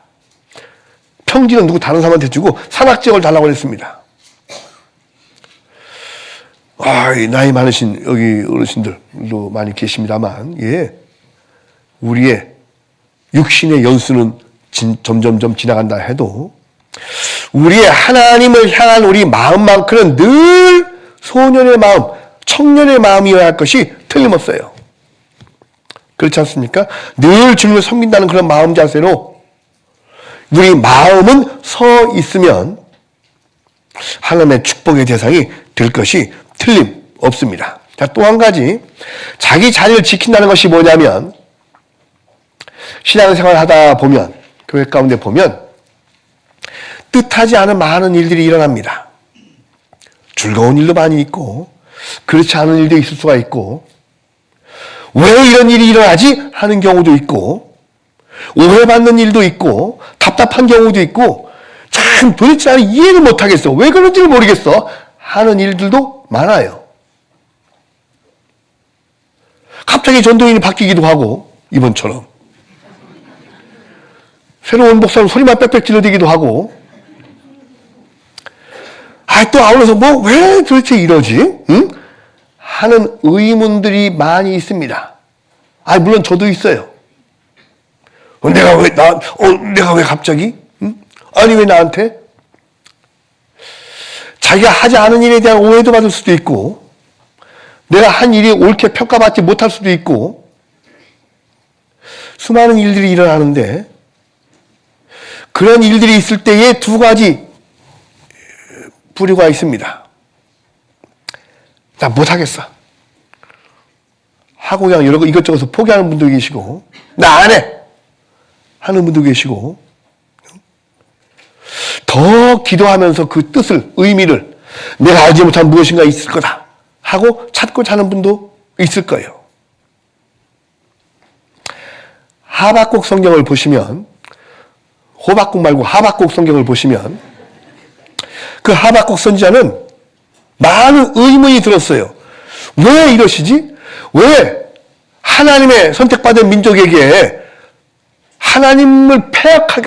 평지는 누구 다른 사람한테 주고 산악지역을 달라고 했습니다. 나이 많으신 여기 어르신들도 많이 계십니다만, 예, 우리의 육신의 연수는 점점점 지나간다 해도 우리의 하나님을 향한 우리 마음만큼은 늘 소년의 마음, 청년의 마음이어야 할 것이 틀림없어요. 그렇지 않습니까? 늘 주님을 섬긴다는 그런 마음 자세로 우리 마음은 서 있으면 하나님의 축복의 대상이 될 것이 틀림없습니다. 자, 또 한 가지, 자기 자리를 지킨다는 것이 뭐냐면, 신앙생활 하다 보면, 교회 가운데 보면 뜻하지 않은 많은 일들이 일어납니다. 즐거운 일도 많이 있고 그렇지 않은 일도 있을 수가 있고, 왜 이런 일이 일어나지? 하는 경우도 있고, 오해받는 일도 있고, 답답한 경우도 있고, 참 도대체 나는 이해를 못하겠어. 왜 그런지를 모르겠어. 하는 일들도 많아요. 갑자기 전도인이 바뀌기도 하고, 이번처럼. 새로운 목사로 소리만 빽빽 질러대기도 하고, 또 아울러서 왜 도대체 이러지? 응? 하는 의문들이 많이 있습니다. 물론 저도 있어요. 내가 왜 갑자기? 응? 아니, 왜 나한테? 자기가 하지 않은 일에 대한 오해도 받을 수도 있고, 내가 한 일이 옳게 평가받지 못할 수도 있고, 수많은 일들이 일어나는데, 그런 일들이 있을 때에 두 가지 부류가 있습니다. 나 못하겠어. 하고 그냥 여러 이것저것 포기하는 분도 계시고, 나 안 해! 하는 분도 계시고, 더 기도하면서 그 뜻을, 의미를 내가 알지 못한 무엇인가 있을 거다 하고 찾고 자는 분도 있을 거예요. 하박국 성경을 보시면, 호박국 말고 하박국 성경을 보시면 그 하박국 선지자는 많은 의문이 들었어요. 왜 이러시지? 왜 하나님의 선택받은 민족에게 하나님을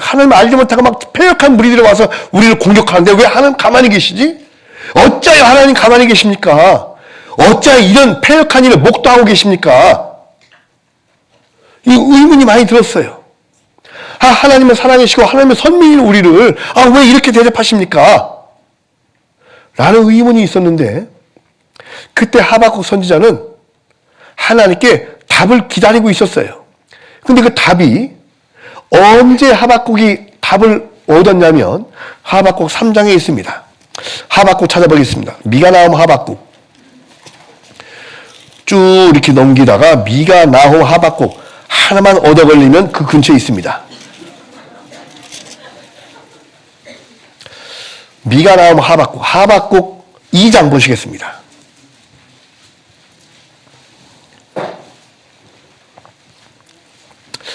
하나님을 알지 못하고 막 패역한 무리들이 와서 우리를 공격하는데 왜 하나님 가만히 계시지? 어찌하여 하나님 가만히 계십니까? 어찌하여 이런 패역한 일을 목도하고 계십니까? 이 의문이 많이 들었어요. 하나님은 사랑이시고 하나님은 선민인 우리를 왜 이렇게 대접하십니까? 라는 의문이 있었는데 그때 하박국 선지자는 하나님께 답을 기다리고 있었어요. 근데 그 답이 언제 하박국이 답을 얻었냐면 하박국 3장에 있습니다. 하박국 찾아보겠습니다. 미가 나홈 하박국 쭉 이렇게 넘기다가 미가 나홈 하박국 하나만 얻어 걸리면 그 근처에 있습니다. 미가 나홈 하박국 2장 보시겠습니다.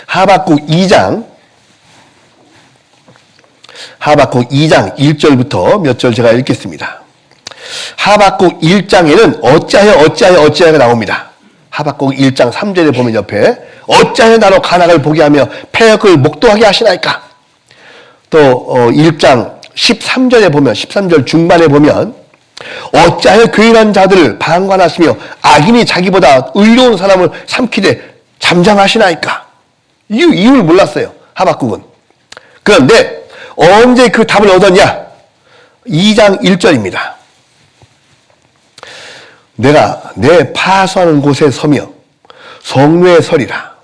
하박국 2장 1절부터 몇 절 제가 읽겠습니다. 하박국 1장에는 어찌하여가 나옵니다. 하박국 1장 3절에 보면 옆에 어찌하여 나로 간악을 보게 하며 패역을 목도하게 하시나이까. 또 1장 13절에 보면 13절 중반에 보면 어찌하여 교인한 자들을 방관하시며 악인이 자기보다 의로운 사람을 삼키되 잠잠하시나이까. 이유를 몰랐어요. 하박국은. 그런데 언제 그 답을 얻었냐? 2장 1절입니다. 내가 내 파수하는 곳에 서며 성루에 서리라.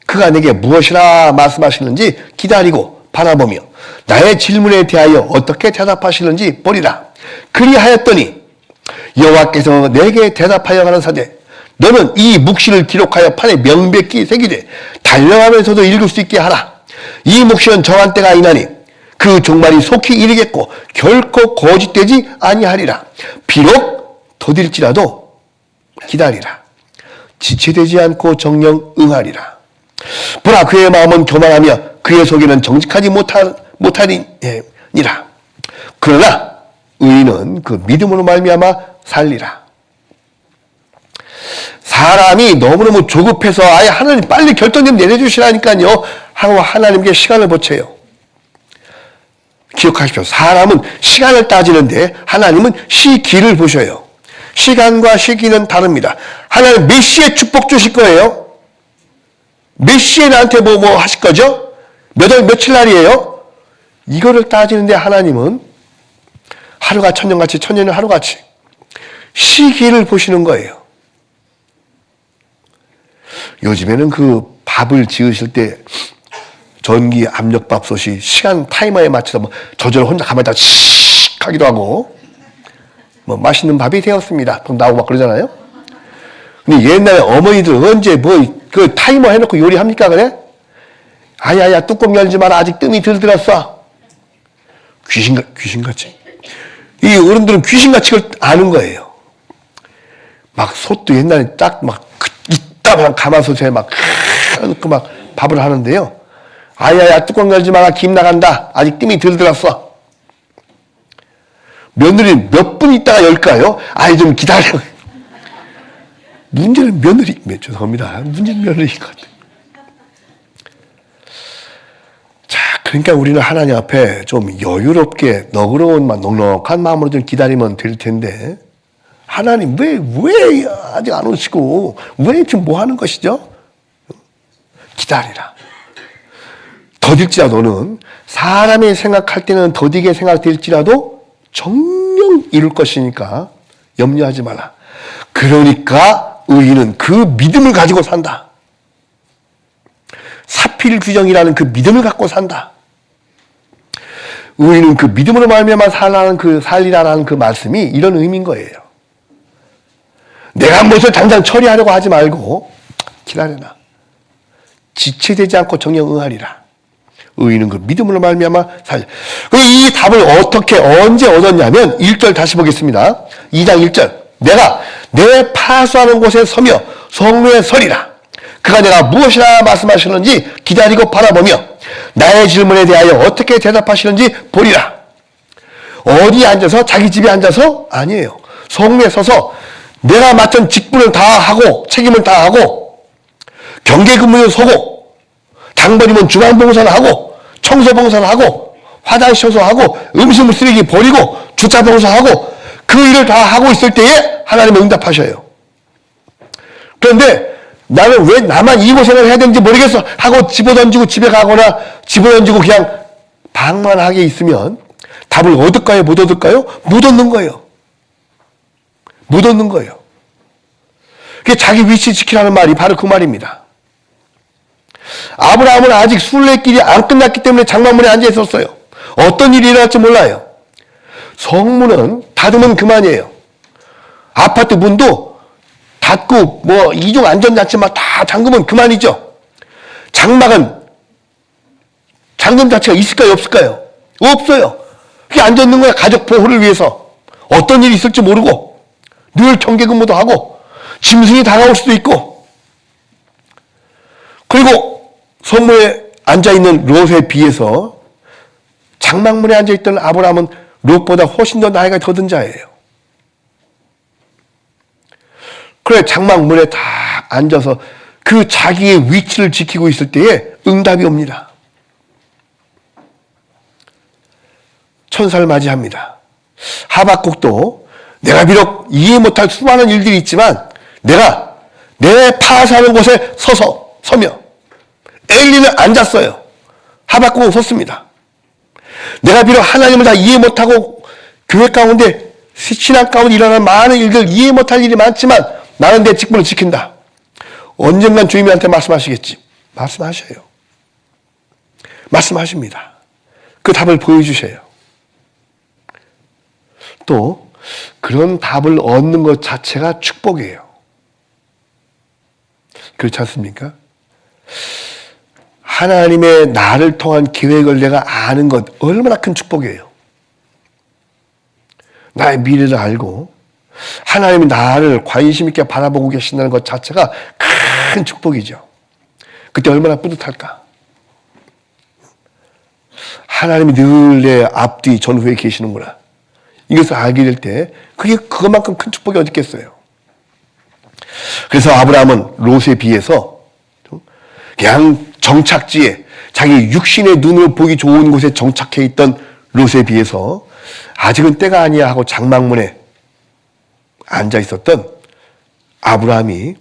그가 내게 무엇이라 말씀하시는지 기다리고 바라보며 나의 질문에 대하여 어떻게 대답하시는지 보리라. 그리하였더니 여호와께서 내게 대답하여 가라사대 너는 이 묵시를 기록하여 판에 명백히 새기되 달려가면서도 읽을 수 있게 하라. 이 묵시는 정한 때가 있나니 그 종말이 속히 이르겠고 결코 거짓되지 아니하리라. 비록 더딜지라도 기다리라. 지체되지 않고 정령 응하리라. 보라 그의 마음은 교만하며 그의 속에는 정직하지 못하니라. 그러나 의인은 그 믿음으로 말미암아 살리라. 사람이 너무너무 조급해서 아예 하나님 빨리 결정 좀 내려주시라니까요 하고 하나님께 시간을 보채요. 기억하십시오. 사람은 시간을 따지는데 하나님은 시기를 보셔요. 시간과 시기는 다릅니다. 하나님 몇 시에 축복 주실 거예요? 몇 시에 나한테 뭐 하실 거죠? 며칠 날이에요? 이거를 따지는데 하나님은 하루가 천년같이 천년은 하루같이 시기를 보시는 거예요. 요즘에는 그 밥을 지으실 때 전기 압력밥솥이 시간 타이머에 맞춰서 저절로 혼자 가만히 있다가 씩 하기도 하고 맛있는 밥이 되었습니다. 나오고 막 그러잖아요. 근데 옛날에 어머니들 언제 그 타이머 해놓고 요리합니까 그래? 아야야 뚜껑 열지 마라 아직 뜸이 덜 들었어. 귀신같이. 이 어른들은 귀신같이 그걸 아는 거예요. 막 솥도 옛날에 딱 이따만 가마솥에 막 밥을 하는데요. 아야야 뚜껑 열지 마라 김 나간다 아직 뜸이 덜 들었어. 며느리 몇 분 있다가 열까요? 아이, 좀 기다려. 문제는 며느리, 죄송합니다. 문제는 며느리인 것 같아요. 자, 그러니까 우리는 하나님 앞에 좀 여유롭게 너그러운, 넉넉한 마음으로 좀 기다리면 될 텐데, 하나님 왜 아직 안 오시고, 왜 지금 뭐 하는 것이죠? 기다리라. 더딜지라도는 사람이 생각할 때는 더디게 생각될지라도 정녕 이룰 것이니까 염려하지 마라. 그러니까 의인은 그 믿음을 가지고 산다. 사필 규정이라는 그 믿음을 갖고 산다. 의인은 그 믿음으로 말미암아 살리라는 그 말씀이 이런 의미인 거예요. 내가 무엇을 당장 처리하려고 하지 말고 기다려라. 지체되지 않고 정녕 응하리라. 의인은 그 믿음으로 말미암아 살리. 이 답을 어떻게 언제 얻었냐면 1절 다시 보겠습니다. 2장 1절. 내가 내 파수하는 곳에 서며 성루에 서리라. 그가 내가 무엇이라 말씀하시는지 기다리고 바라보며 나의 질문에 대하여 어떻게 대답하시는지 보리라. 어디에 앉아서? 자기 집에 앉아서? 아니에요. 성루에 서서 내가 맡은 직분을 다 하고 책임을 다 하고 경계 근무에 서고 당번이면 중앙봉사를 하고 청소봉사를 하고 화장실 청소하고 음식물 쓰레기 버리고 주차봉사하고 그 일을 다 하고 있을 때에 하나님은 응답하셔요. 그런데 나는 왜 나만 이 고생을 해야 되는지 모르겠어 하고 집어던지고 집에 가거나 집어던지고 그냥 방만하게 있으면 답을 얻을까요? 못 얻을까요? 못 얻는 거예요. 못 얻는 거예요. 그게 자기 위치 지키라는 말이 바로 그 말입니다. 아브라함은 아직 순례길이 안 끝났기 때문에 장막문에 앉아 있었어요. 어떤 일이 일어날지 몰라요. 성문은 닫으면 그만이에요. 아파트 문도 닫고 이중 안전장치만 다 잠그면 그만이죠. 장막은 잠금 자체가 있을까요? 없을까요? 없어요. 그게 앉아 있는 거야. 가족 보호를 위해서. 어떤 일이 있을지 모르고 늘 경계 근무도 하고 짐승이 다가올 수도 있고. 그리고 성문에 앉아있는 롯에 비해서 장막문에 앉아있던 아브라함은 롯보다 훨씬 더 나이가 더 든 자예요. 그래, 장막문에 다 앉아서 그 자기의 위치를 지키고 있을 때에 응답이 옵니다. 천사를 맞이합니다. 하박국도 내가 비록 이해 못할 수많은 일들이 있지만 내가 내 파사하는 곳에 서며 엘리는 앉았어요. 하박국은 섰습니다. 내가 비록 하나님을 다 이해 못하고 교회 가운데 신앙 가운데 일어나는 많은 일들 이해 못할 일이 많지만 나는 내 직분을 지킨다. 언젠간 주님한테 말씀하시겠지. 말씀하셔요. 말씀하십니다. 그 답을 보여주셔요. 또 그런 답을 얻는 것 자체가 축복이에요. 그렇지 않습니까? 하나님의 나를 통한 계획을 내가 아는 것 얼마나 큰 축복이에요. 나의 미래를 알고 하나님이 나를 관심 있게 바라보고 계신다는 것 자체가 큰 축복이죠. 그때 얼마나 뿌듯할까. 하나님이 늘 내 앞뒤 전후에 계시는구나. 이것을 알게 될 때 그게 그것만큼 큰 축복이 어디 있겠어요. 그래서 아브라함은 롯에 비해서 그냥 정착지에 자기 육신의 눈으로 보기 좋은 곳에 정착해 있던 롯에 비해서 아직은 때가 아니야 하고 장막문에 앉아 있었던 아브라함이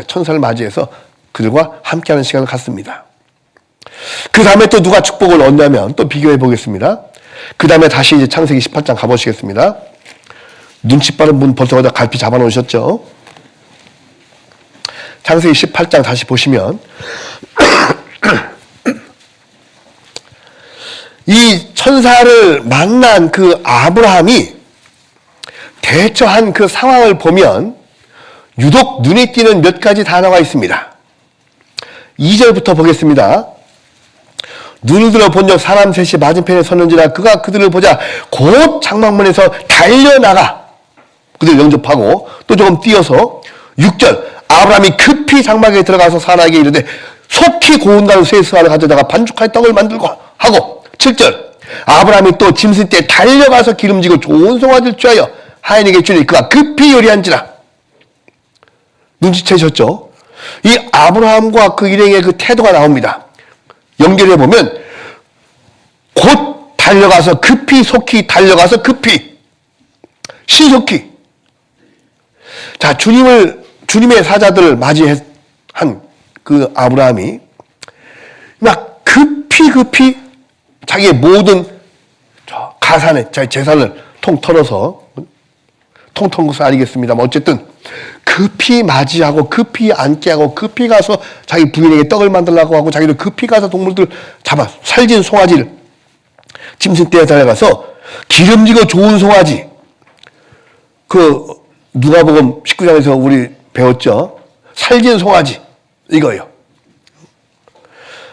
천사를 맞이해서 그들과 함께하는 시간을 갖습니다. 그 다음에 또 누가 축복을 얻냐면 또 비교해 보겠습니다. 그 다음에 다시 이제 창세기 18장 가보시겠습니다. 눈치 빠른 분 벌써 거기다 갈피 잡아 놓으셨죠? 창세기 18장 다시 보시면 이 천사를 만난 그 아브라함이 대처한 그 상황을 보면 유독 눈에 띄는 몇 가지 단어가 있습니다. 2절부터 보겠습니다. 눈을 들어 본적 사람 셋이 맞은편에 섰는지라 그가 그들을 보자 곧 장막문에서 달려나가 그들 영접하고 또 조금 뛰어서 6절 아브라함이 급히 장막에 들어가서 사라에게 이르되 속히 고운 가루 세 스가를 가져다가 반죽할 떡을 만들고 하고 7절 아브라함이 또 짐승 떼에 달려가서 기름지고 좋은 송아지를 취하여 하인에게 주니 그가 급히 요리한지라. 눈치채셨죠? 이 아브라함과 그 일행의 그 태도가 나옵니다. 연결해 보면 곧 달려가서 급히, 속히 달려가서 급히, 신속히. 자, 주님의 사자들을 맞이한 그 아브라함이 막 급히 자기의 모든 가산에, 자기 재산을 통 털어서, 통턴 것은 아니겠습니다만 어쨌든 급히 맞이하고 급히 앉게 하고 급히 가서 자기 부인에게 떡을 만들라고 하고 자기도 급히 가서 동물들 잡아 살진 송아지를 짐승떼에 달려가서 기름지고 좋은 송아지, 그 누가복음 19장에서 우리 배웠죠. 살진 송아지 이거예요.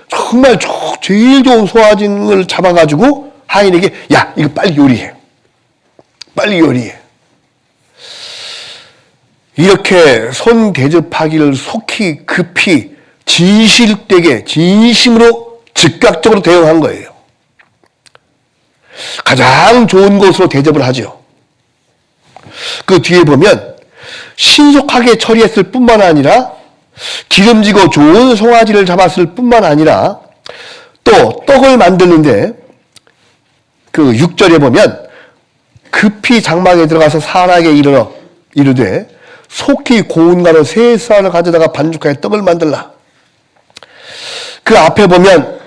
정말 제일 좋은 송아지를 잡아가지고 하인에게 야 이거 빨리 요리해. 빨리 요리해. 이렇게 손 대접하기를 속히 급히 진실되게 진심으로 즉각적으로 대응한 거예요. 가장 좋은 것으로 대접을 하죠. 그 뒤에 보면 신속하게 처리했을 뿐만 아니라 기름지고 좋은 송아지를 잡았을 뿐만 아니라 또 떡을 만드는데 그 6절에 보면 급히 장막에 들어가서 사람에게 이르되 속히 고운 가루 세 쌀을 가져다가 반죽하여 떡을 만들라. 그 앞에 보면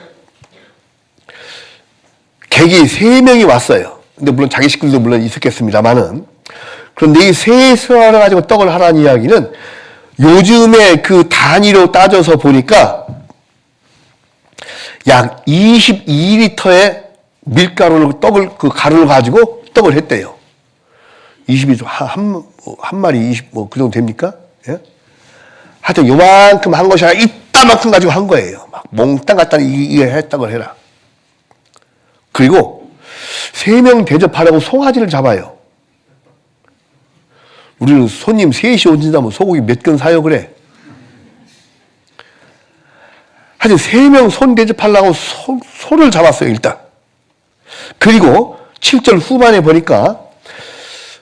객이 3명이 왔어요. 근데 물론 자기 식구들도 물론 있었겠습니다만은, 그런데 이 세 쌀을 가지고 떡을 하라는 이야기는 요즘에 그 단위로 따져서 보니까 약 22리터의 밀가루를 그 가루를 가지고 떡을 했대요. 22, 한 마리 20, 그 정도 됩니까? 예? 하여튼 요만큼 한 것이 아니라 이따만큼 가지고 한 거예요. 막 몽땅 갖다 이게 했다고 해라. 그리고 3명 대접하려고 송아지를 잡아요. 우리는 손님 셋이 오신다면 소고기 몇 근 사요 그래. 하여튼 3명 손 대접하려고 소를 잡았어요 일단. 그리고 7절 후반에 보니까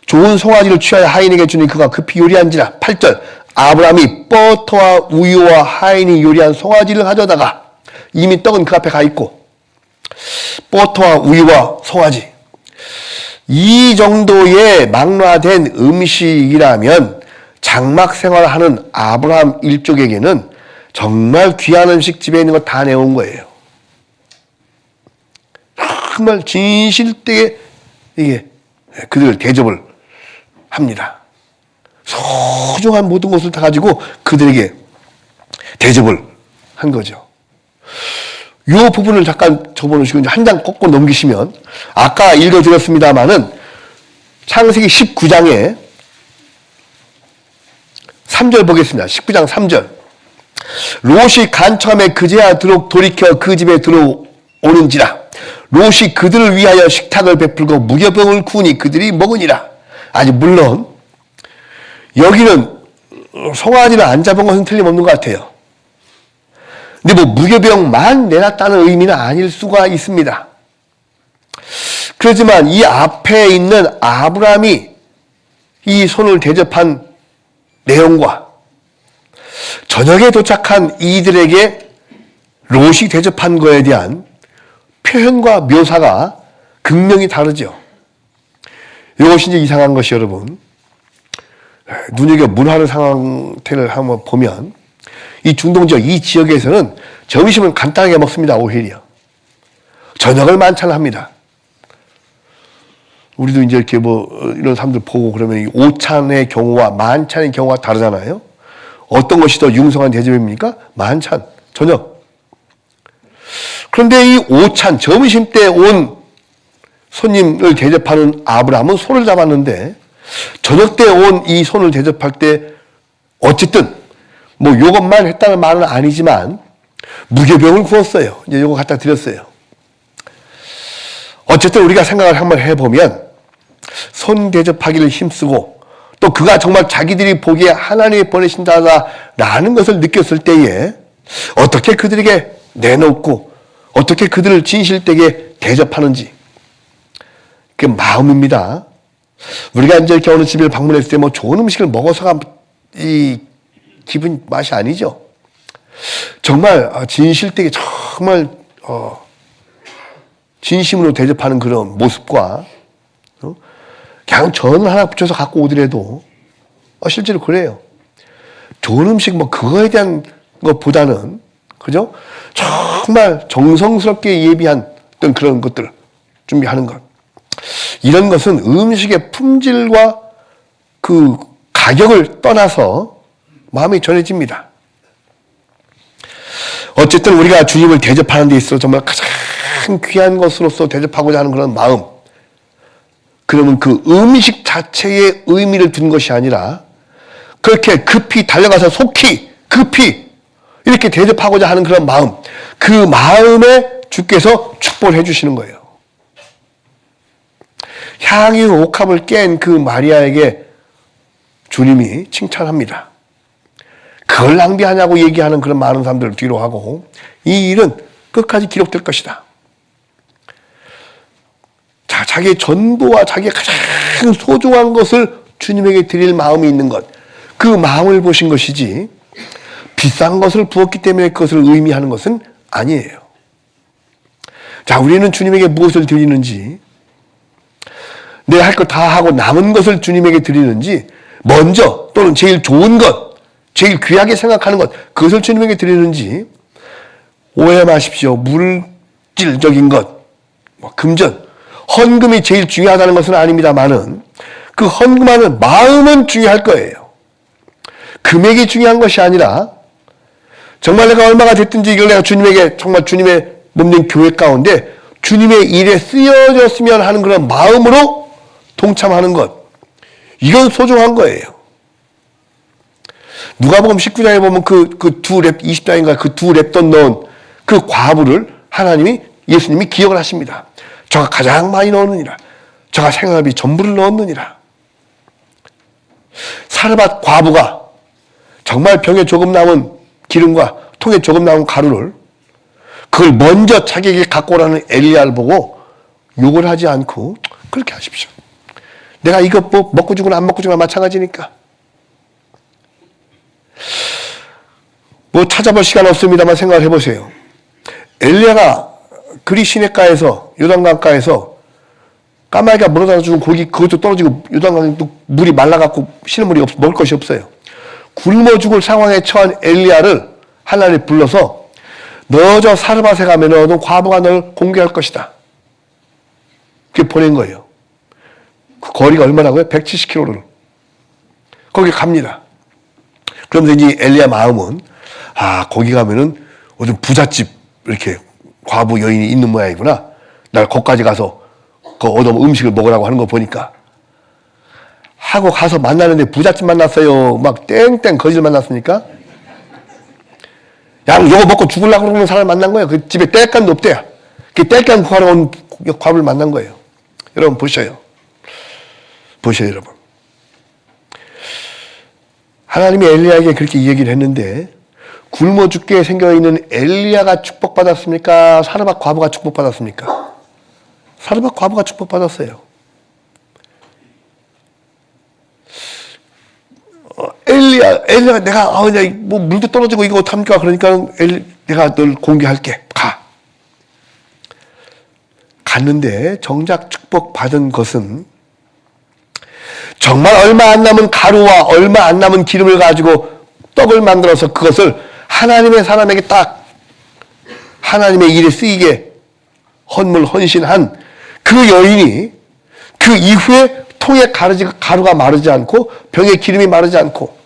좋은 송아지를 취하여 하인에게 주니 그가 급히 요리한지라. 8절 아브라함이 버터와 우유와 하인이 요리한 송아지를 가져다가 이미 떡은 그 앞에 가 있고 버터와 우유와 송아지, 이 정도의 망라된 음식이라면 장막 생활하는 아브라함 일족에게는 정말 귀한 음식 집에 있는 거 다 내온 거예요. 정말 진실되게 이게 그들을 대접을 합니다. 소중한 모든 것을 다 가지고 그들에게 대접을 한 거죠. 이 부분을 잠깐 적어놓으시고 한 장 꺾고 넘기시면 아까 읽어드렸습니다마는 창세기 19장에 3절 보겠습니다. 19장 3절 롯이 간청함에 그제야 돌이켜 그 집에 들어오는지라. 롯이 그들을 위하여 식탁을 베풀고 무교병을 구우니 그들이 먹으니라. 아니 물론 여기는 송아지를 안 잡은 것은 틀림없는 것 같아요. 근데 뭐 무교병만 내놨다는 의미는 아닐 수가 있습니다. 그렇지만 이 앞에 있는 아브라함이 이 손을 대접한 내용과 저녁에 도착한 이들에게 롯이 대접한 거에 대한 표현과 묘사가 극명히 다르죠. 이것이 이제 이상한 것이 여러분, 눈여겨 문화를 상태를 한번 보면 이 중동 지역, 이 지역에서는 점심은 간단하게 먹습니다. 오히려 저녁을 만찬을 합니다. 우리도 이제 이렇게 뭐 이런 사람들 보고 그러면 이 오찬의 경우와 만찬의 경우가 다르잖아요. 어떤 것이 더 융성한 대접입니까? 만찬, 저녁. 그런데 이 오찬, 점심 때 온 손님을 대접하는 아브라함은 소를 잡았는데 저녁 때 온 이 손을 대접할 때 어쨌든 뭐 요것만 했다는 말은 아니지만 무교병을 구웠어요. 이제 요거 갖다 드렸어요. 어쨌든 우리가 생각을 한번 해보면 손 대접하기를 힘쓰고 또 그가 정말 자기들이 보기에 하나님이 보내신다라는 것을 느꼈을 때에 어떻게 그들에게 내놓고 어떻게 그들을 진실되게 대접하는지 그게 마음입니다. 우리가 이제 이렇게 어느 집을 방문했을 때 뭐 좋은 음식을 먹어서가 이 기분 맛이 아니죠. 정말 진실되게 정말 진심으로 대접하는 그런 모습과 그냥 전 하나 붙여서 갖고 오더라도 실제로 그래요. 좋은 음식 뭐 그거에 대한 것보다는 그죠? 정말 정성스럽게 예비한 어떤 그런 것들 준비하는 것. 이런 것은 음식의 품질과 그 가격을 떠나서 마음이 전해집니다. 어쨌든 우리가 주님을 대접하는 데 있어서 정말 가장 귀한 것으로서 대접하고자 하는 그런 마음. 그러면 그 음식 자체에 의미를 둔 것이 아니라 그렇게 급히 달려가서 속히 급히 이렇게 대접하고자 하는 그런 마음. 그 마음에 주께서 축복을 해주시는 거예요. 향유 옥합을 깬 그 마리아에게 주님이 칭찬합니다. 그걸 낭비하냐고 얘기하는 그런 많은 사람들을 뒤로 하고 이 일은 끝까지 기록될 것이다. 자, 자기의 전부와 자기의 가장 소중한 것을 주님에게 드릴 마음이 있는 것. 그 마음을 보신 것이지 비싼 것을 부었기 때문에 그것을 의미하는 것은 아니에요. 자, 우리는 주님에게 무엇을 드리는지 내가 할 것 다 하고 남은 것을 주님에게 드리는지 먼저 또는 제일 좋은 것, 제일 귀하게 생각하는 것 그것을 주님에게 드리는지 오해 마십시오. 물질적인 것, 금전, 헌금이 제일 중요하다는 것은 아닙니다만은 그 헌금하는 마음은 중요할 거예요. 금액이 중요한 것이 아니라 정말 내가 얼마가 됐든지 이걸 내가 주님에게 정말 주님의 몸된 교회 가운데 주님의 일에 쓰여졌으면 하는 그런 마음으로 동참하는 것. 이건 소중한 거예요. 누가복음 19장에 보면 그 두 랩, 20장인가 그 두 랩돈 넣은 그 과부를 하나님이 예수님이 기억을 하십니다. 저가 가장 많이 넣었느니라. 저가 생활비 전부를 넣었느니라. 사르밧 과부가 정말 병에 조금 남은 기름과 통에 조금 남은 가루를 그걸 먼저 자기에게 갖고 오라는 엘리야를 보고 욕을 하지 않고 그렇게 하십시오. 내가 이거 뭐 먹고 죽으나 안 먹고 죽으나 마찬가지니까. 뭐 찾아볼 시간 없습니다만 생각을 해보세요. 엘리야가 그리 시냇가에서 요단강가에서 까마귀가 물어다가 죽은 고기 그것도 떨어지고 요단강도 물이 말라갖고 시냇물이 먹을 것이 없어요. 굶어 죽을 상황에 처한 엘리야를 하나님이 불러서 너 저 사르밧에 가면 너 과부가 널 공개할 것이다. 그렇게 보낸 거예요. 그 거리가 얼마나고요? 170km를. 거기 갑니다. 그러면서 이 엘리야 마음은 거기 가면은 어떤 부잣집 이렇게 과부 여인이 있는 모양이구나. 날 거기까지 가서 그 얻어먹은 음식을 먹으라고 하는 거 보니까 하고 가서 만나는데 부잣집 만났어요. 막 땡땡 거지를 만났으니까 야, 요거 먹고 죽으려고 그러는 사람을 만난 거예요. 그 집에 땔감도 없대요. 그 땔감 구하러 온 과부를 만난 거예요. 여러분 보셔요. 보셔요, 여러분. 하나님이 엘리야에게 그렇게 얘기를 했는데 굶어 죽게 생겨있는 엘리야가 축복받았습니까? 사르밧 과부가 축복받았습니까? 사르밧 과부가 축복받았어요. 엘리야가 내가 뭐 물도 떨어지고 이거 어떡합니까? 그러니까 내가 널 공개할게. 가. 갔는데 정작 축복받은 것은 정말 얼마 안 남은 가루와 얼마 안 남은 기름을 가지고 떡을 만들어서 그것을 하나님의 사람에게 딱 하나님의 일에 쓰이게 헌신한 그 여인이 그 이후에 통에 가루가 마르지 않고 병에 기름이 마르지 않고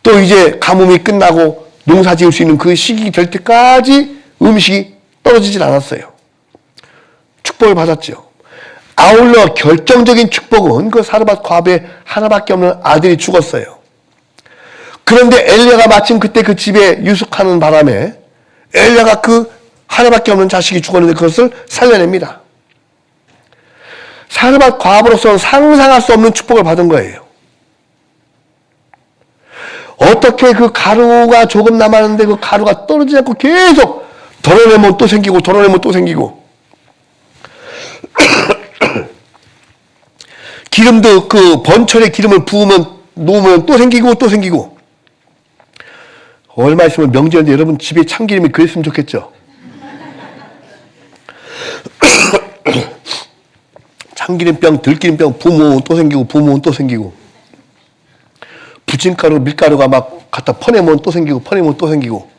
또 이제 가뭄이 끝나고 농사 지을 수 있는 그 시기 될 때까지 음식이 떨어지질 않았어요. 축복을 받았죠. 아울러 결정적인 축복은 그 사르밧 과부의 하나밖에 없는 아들이 죽었어요. 그런데 엘리야가 마침 그때 그 집에 유숙하는 바람에 엘리야가 그 하나밖에 없는 자식이 죽었는데 그것을 살려냅니다. 사르밧 과부로서는 상상할 수 없는 축복을 받은 거예요. 어떻게 그 가루가 조금 남았는데 그 가루가 떨어지지 않고 계속 덜어내면 또 생기고 덜어내면 또 생기고 기름도 그 번철에 기름을 부으면 놓으면 또 생기고 또 생기고. 얼마 있으면 명절인데 여러분 집에 참기름이 그랬으면 좋겠죠. 참기름병, 들기름병 부으면 또 생기고 부으면 또 생기고. 부침가루, 밀가루가 막 갖다 퍼내면 또 생기고 퍼내면 또 생기고.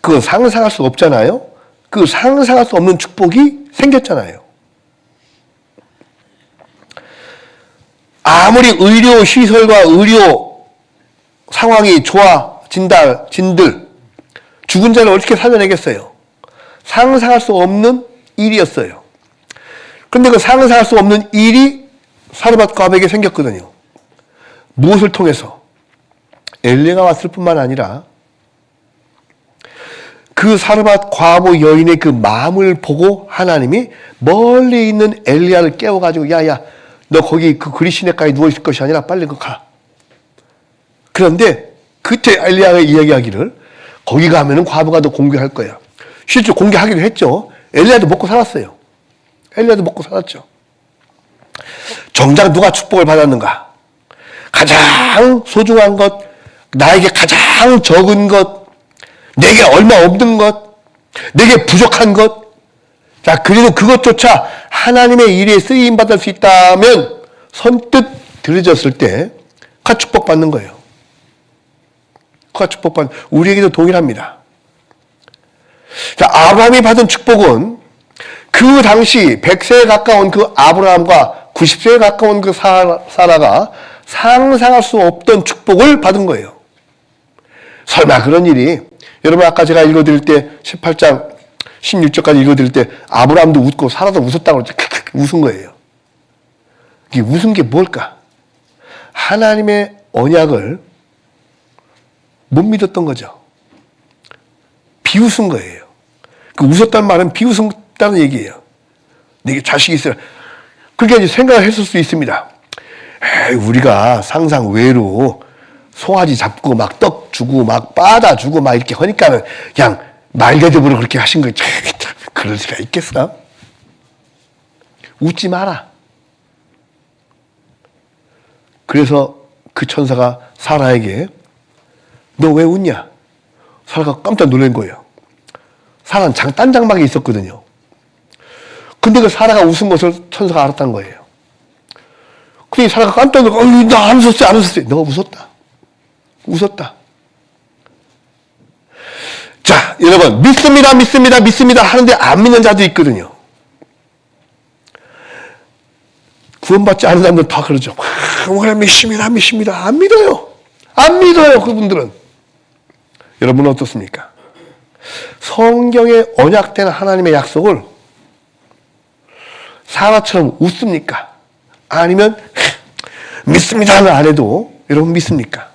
그거 상상할 수 없잖아요. 그 상상할 수 없는 축복이 생겼잖아요. 아무리 의료 시설과 의료 상황이 좋아진들 죽은 자를 어떻게 살려내겠어요? 상상할 수 없는 일이었어요. 그런데 그 상상할 수 없는 일이 사르밧 과부에게 생겼거든요. 무엇을 통해서? 엘리야가 왔을 뿐만 아니라 그 사르밧 과부 여인의 그 마음을 보고 하나님이 멀리 있는 엘리야를 깨워가지고 야야 너 거기 그 그리시네가에 누워있을 것이 아니라 빨리 그 가. 그런데 그때 엘리야가 이야기하기를 거기 가면은 과부가 너 공개할 거야. 실제 공개하기도 했죠. 엘리야도 먹고 살았어요. 엘리야도 먹고 살았죠. 정작 누가 축복을 받았는가? 가장 소중한 것, 나에게 가장 적은 것, 내게 얼마 없는 것, 내게 부족한 것. 자, 그래도 그것조차 하나님의 일에 쓰임받을 수 있다면 선뜻 들어졌을 때 그가 축복받는 거예요. 그가 축복받는, 우리에게도 동일합니다. 자, 아브라함이 받은 축복은 그 당시 100세에 가까운 그 아브라함과 90세에 가까운 그 사라가 상상할 수 없던 축복을 받은 거예요. 설마 그런 일이, 여러분 아까 제가 읽어드릴 때 18장 16절까지 읽어드릴 때 아브라함도 웃고 사라도 웃었다고 웃은 거예요. 이게 웃은 게 뭘까? 하나님의 언약을 못 믿었던 거죠. 비웃은 거예요. 그 웃었다는 말은 비웃었다는 얘기예요. 내게 자식이 있어요. 그렇게 이제 생각을 했을 수 있습니다. 에이, 우리가 상상 외로 송아지 잡고 막 떡 주고 막 빠다 주고 막 이렇게 하니까는 그냥 말대접으로 그렇게 하신 거예요. 그럴 수가 있겠어? 웃지 마라. 그래서 그 천사가 사라에게 너 왜 웃냐? 사라가 깜짝 놀란 거예요. 사라는 딴 장막에 있었거든요. 근데 그 사라가 웃은 것을 천사가 알았다는 거예요. 근데 사라가 깜짝 놀라고 나 안 웃었어요, 안 웃었어요. 너가 웃었다. 웃었다. 자, 여러분 믿습니다 하는데 안 믿는 자도 있거든요. 구원받지 않은 사람들 다 그러죠. 왜 믿습니다. 안 믿어요. 안 믿어요, 그분들은. 여러분은 어떻습니까? 성경에 언약된 하나님의 약속을 사라처럼 웃습니까? 아니면 믿습니다는 안 해도 여러분 믿습니까?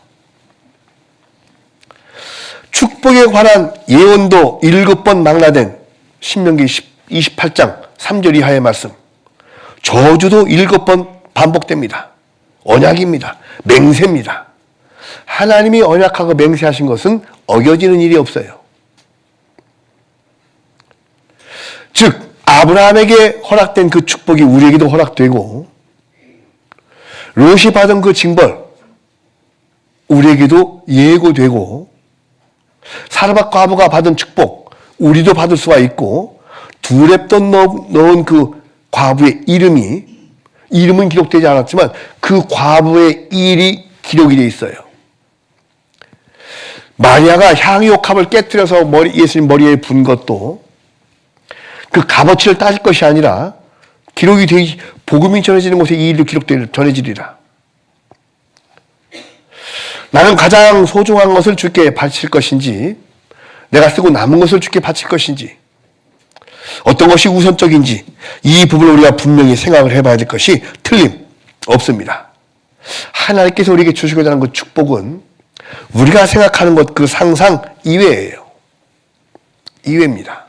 축복에 관한 예언도 7번 망라된 신명기 28장 3절 이하의 말씀. 저주도 7번 반복됩니다. 언약입니다. 맹세입니다. 하나님이 언약하고 맹세하신 것은 어겨지는 일이 없어요. 즉 아브라함에게 허락된 그 축복이 우리에게도 허락되고 롯이 받은 그 징벌 우리에게도 예고되고 사르밧 과부가 받은 축복 우리도 받을 수가 있고 두렙돈 넣은 그 과부의 이름은 기록되지 않았지만 그 과부의 일이 기록이 되어 있어요. 마리아가 향유옥합을 깨뜨려서 예수님 머리에 분 것도 그 값어치를 따질 것이 아니라 기록이 되기 복음이 전해지는 곳에 이 일도 전해지리라. 나는 가장 소중한 것을 주께 바칠 것인지 내가 쓰고 남은 것을 주께 바칠 것인지 어떤 것이 우선적인지 이 부분을 우리가 분명히 생각을 해봐야 될 것이 틀림없습니다. 하나님께서 우리에게 주시고자 하는 그 축복은 우리가 생각하는 것 그 상상 이외예요. 이외입니다.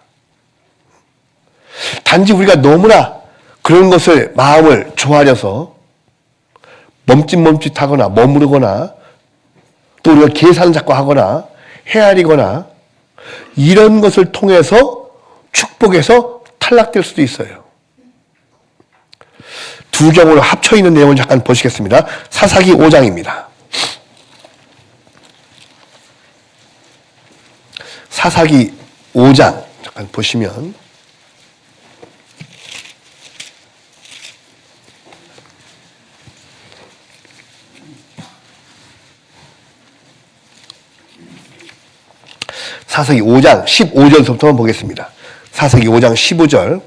단지 우리가 너무나 그런 것을 마음을 조아려서 멈칫멈칫하거나 머무르거나 또 우리가 계산 자꾸 하거나 헤아리거나 이런 것을 통해서 축복에서 탈락될 수도 있어요. 두 경우를 합쳐 있는 내용을 잠깐 보시겠습니다. 사사기 5장입니다. 사사기 5장 잠깐 보시면 사사기 5장 15절부터 보겠습니다. 사사기 5장 15절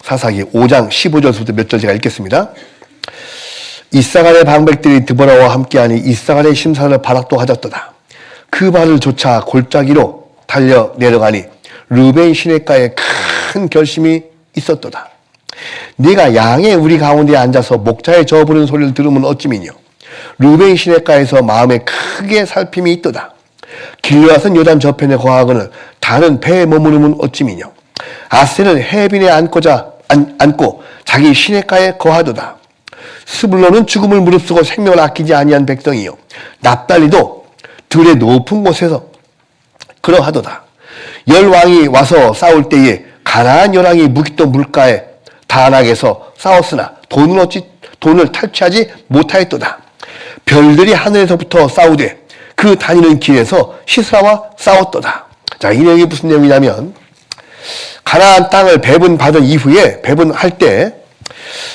사사기 5장 15절부터 몇 절 제가 읽겠습니다. 이사갈의 방백들이 드보라와 함께하니 이사갈의 심산을 바락도 하졌도다. 그 발을 쫓아 골짜기로 달려 내려가니 르벤 시냇가에 큰 결심이 있었도다. 네가 양의 우리 가운데 앉아서 목자의 저 부르는 소리를 들으면 어찌미뇨. 르벤 시냇가에서 마음에 크게 살핌이 있도다. 길르앗은 요단 저편에 거하거늘 단은 배에 머무르면 어찌미뇨. 아셀은 해빈에 앉고 자기 시냇가에 거하도다. 스불론은 죽음을 무릅쓰고 생명을 아끼지 아니한 백성이요 납달리도 들의 높은 곳에서 그러하도다. 열 왕이 와서 싸울 때에 가나안 열왕이 무깃도 물가에 다낙에서 싸웠으나 돈을 탈취하지 못하였도다. 별들이 하늘에서부터 싸우되 그 다니는 길에서 시스라와 싸웠도다. 자, 이 내용이 무슨 내용이냐면 가나안 땅을 배분받은 이후에 배분할 때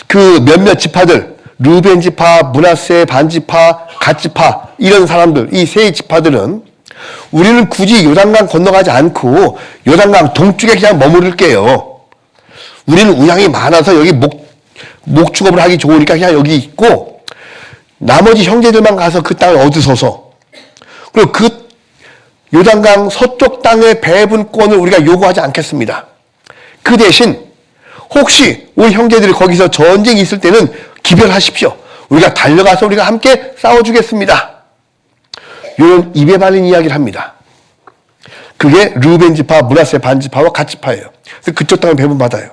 그 몇몇 지파들 르벤 지파, 므낫세 반지파, 갓지파 이런 사람들 이 세 지파들은 우리는 굳이 요단강 건너가지 않고 요단강 동쪽에 그냥 머무를게요. 우리는 우양이 많아서 여기 목축업을 하기 좋으니까 그냥 여기 있고 나머지 형제들만 가서 그 땅을 얻으소서. 그리고 그 요단강 서쪽 땅의 배분권을 우리가 요구하지 않겠습니다. 그 대신 혹시 우리 형제들이 거기서 전쟁이 있을 때는 기별하십시오. 우리가 달려가서 우리가 함께 싸워주겠습니다. 이런 입에 발린 이야기를 합니다. 그게 르벤 지파, 므낫세 반지파와 갓지파예요. 그래서 그쪽 땅을 배분받아요.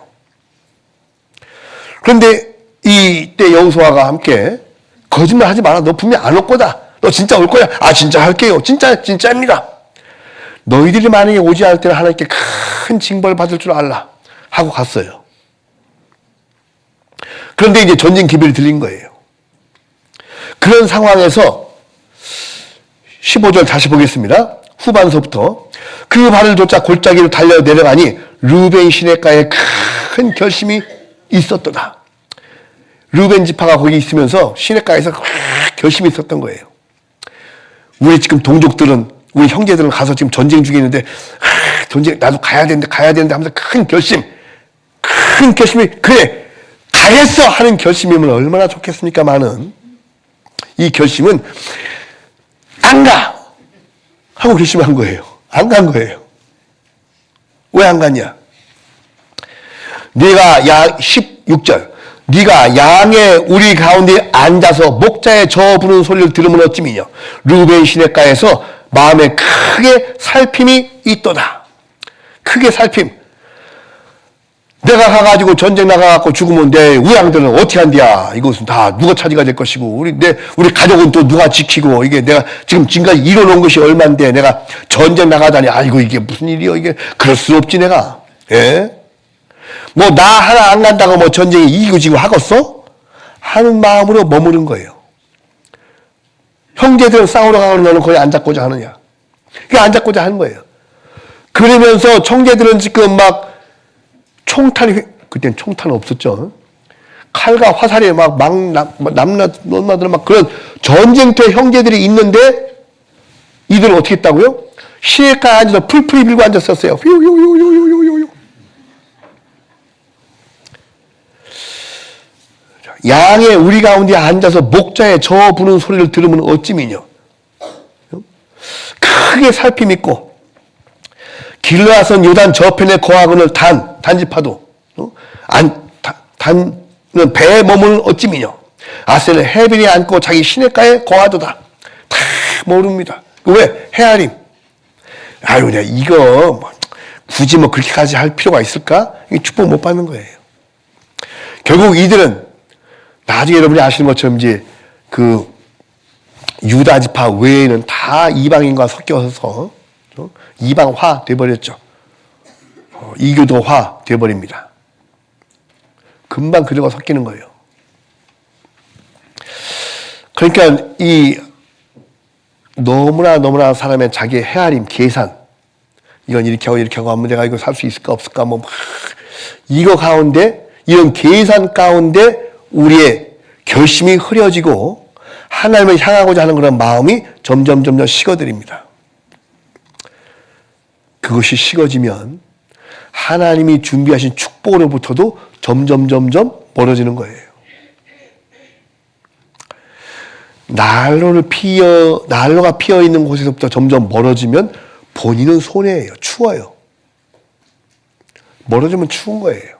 그런데 이때 여호수아가 함께 거짓말 하지 마라. 너 분명 안 올 거다. 너 진짜 올 거야. 아 진짜 할게요. 진짜입니다. 너희들이 만약에 오지 않을 때는 하나님께 큰 징벌을 받을 줄 알라 하고 갔어요. 그런데 이제 전쟁 기별이 들린 거예요. 그런 상황에서 15절 다시 보겠습니다. 후반서부터 그 발을 쫓아 골짜기로 달려 내려가니 르벤 시냇가에 큰 결심이 있었도다. 르벤 지파가 거기 있으면서 시냇가에서 결심이 있었던 거예요. 우리 지금 동족들은 우리 형제들은 가서 지금 전쟁 중에 있는데 전쟁 나도 가야 되는데 하면서 큰 결심이 그래 가겠어 하는 결심이면 얼마나 좋겠습니까마는 이 결심은 안 가 하고 결심한 거예요. 안 간 거예요. 왜 안 갔냐? 네가 16절 네가 양의 우리 가운데 앉아서 목자의 저 부르는 소리를 들으면 어찌미냐. 르벤 시냇가에서 마음에 크게 살핌이 있도다. 크게 살핌. 내가 가가지고 전쟁 나가갖고 죽으면 내 우양들은 어떻게 한디야. 이것은 다 누가 차지가 될 것이고 우리 가족은 또 누가 지키고 이게 내가 지금까지 이뤄놓은 것이 얼만데 내가 전쟁 나가다니 아이고 이게 무슨 일이요 이게 그럴 수 없지 내가. 예? 뭐 나 하나 안 간다고 뭐 전쟁이 이기고 지고 하겠어? 하는 마음으로 머무른 거예요. 형제들은 싸우러 가고 너는 거기 안 잡고자 하느냐. 그게 안 잡고자 하는 거예요. 그러면서 형제들은 지금 막 총탄이 그때는 총탄은 없었죠. 칼과 화살에 막 남나들은 막 그런 전쟁터에 형제들이 있는데 이들은 어떻게 했다고요? 시냇가에 앉아서 풀풀이 밀고 앉았었어요. 휴. 양의 우리 가운데 앉아서 목자의 저 부는 소리를 들으면 어찌미뇨. 크게 살핌 있고 길르앗은 요단 저편에 거하거늘 단지파도 단은 배에 머무는 어찌미뇨. 아셀은 해변에 앉고 자기 시냇가에 거하도다. 다 모릅니다. 왜? 헤아림. 아유, 내가 이거 굳이 뭐 그렇게까지 할 필요가 있을까? 이게 축복 못 받는 거예요. 결국 이들은 나중에 여러분이 아시는 것처럼 이제 그 유다 지파 외에는 다 이방인과 섞여서 이방화 돼버렸죠. 이교도화 돼버립니다. 금방 그들과 섞이는 거예요. 그러니까 이 너무나 사람의 자기의 헤아림, 계산, 이건 이렇게 하고 하면 내가 이거 살 수 있을까 없을까 뭐 이거 가운데, 이런 계산 가운데 우리의 결심이 흐려지고 하나님을 향하고자 하는 그런 마음이 점점 식어들입니다. 그것이 식어지면 하나님이 준비하신 축복으로부터도 점점 멀어지는 거예요. 난로가 피어 있는 곳에서부터 점점 멀어지면 본인은 손해예요. 추워요. 멀어지면 추운 거예요.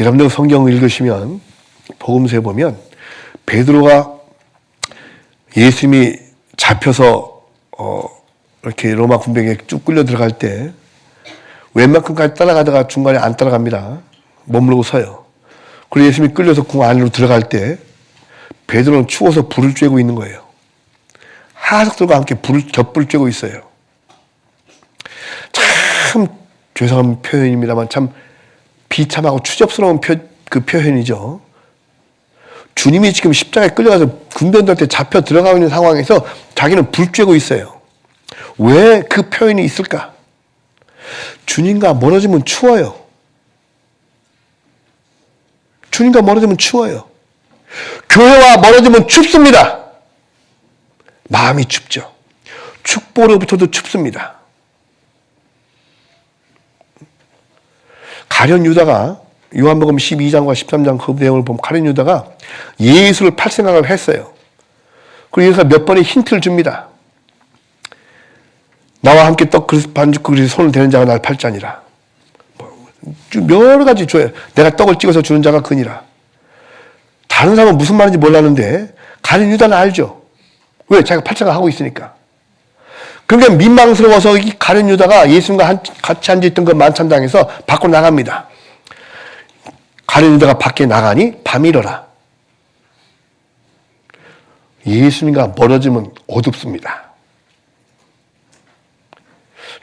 여러분들 성경을 읽으시면 복음서에 보면 베드로가 예수님이 잡혀서 이렇게 로마 군병에 쭉 끌려 들어갈 때 웬만큼까지 따라가다가 중간에 안 따라갑니다. 머무르고 서요. 그리고 예수님이 끌려서 궁 안으로 들어갈 때 베드로는 추워서 불을 쬐고 있는 거예요. 하석들과 함께 곁불을 쬐고 있어요. 참 죄송한 표현입니다만 참 비참하고 추접스러운 그 표현이죠. 주님이 지금 십자가에 끌려가서 군병들한테 잡혀 들어가고 있는 상황에서 자기는 불 쬐고 있어요. 왜 그 표현이 있을까? 주님과 멀어지면 추워요. 주님과 멀어지면 추워요. 교회와 멀어지면 춥습니다. 마음이 춥죠. 축복으로부터도 춥습니다. 가룟 유다가 요한복음 12장과 13장 그 내용을 보면 가룟 유다가 예수를 팔 생각을 했어요. 그리고 예수가 몇 번의 힌트를 줍니다. 나와 함께 떡 반죽 그릇에 손을 대는 자가 날 팔자니라. 여러 가지 줘요. 내가 떡을 찍어서 주는 자가 그니라. 다른 사람은 무슨 말인지 몰랐는데 가룟 유다는 알죠. 왜? 자기가 팔 생각하고 있으니까. 그러니까 민망스러워서 이 가룟 유다가 예수님과 같이 앉아있던 그 만찬장에서 밖으로 나갑니다. 가룟 유다가 밖에 나가니 밤이러라. 예수님과 멀어지면 어둡습니다.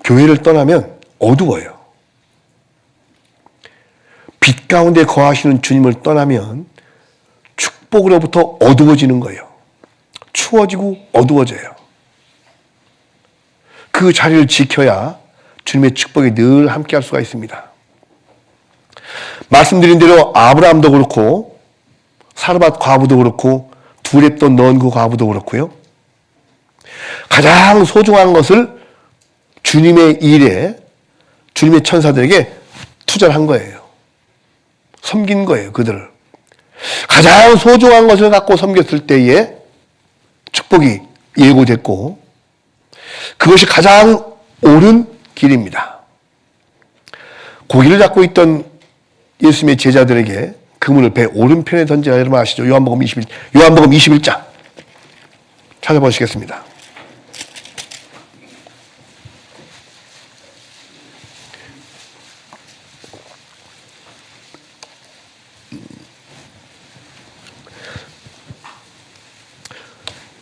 교회를 떠나면 어두워요. 빛 가운데 거하시는 주님을 떠나면 축복으로부터 어두워지는 거예요. 추워지고 어두워져요. 그 자리를 지켜야 주님의 축복이 늘 함께 할 수가 있습니다. 말씀드린 대로 아브라함도 그렇고 사르밧 과부도 그렇고 두렙돈 넣은 그 과부도 그렇고요. 가장 소중한 것을 주님의 일에 주님의 천사들에게 투자를 한 거예요. 섬긴 거예요. 그들을. 가장 소중한 것을 갖고 섬겼을 때에 축복이 예고됐고 그것이 가장 옳은 길입니다. 고기를 잡고 있던 예수님의 제자들에게 그물을 배 오른편에 던지라. 여러분 아시죠? 요한복음 21장 찾아보시겠습니다.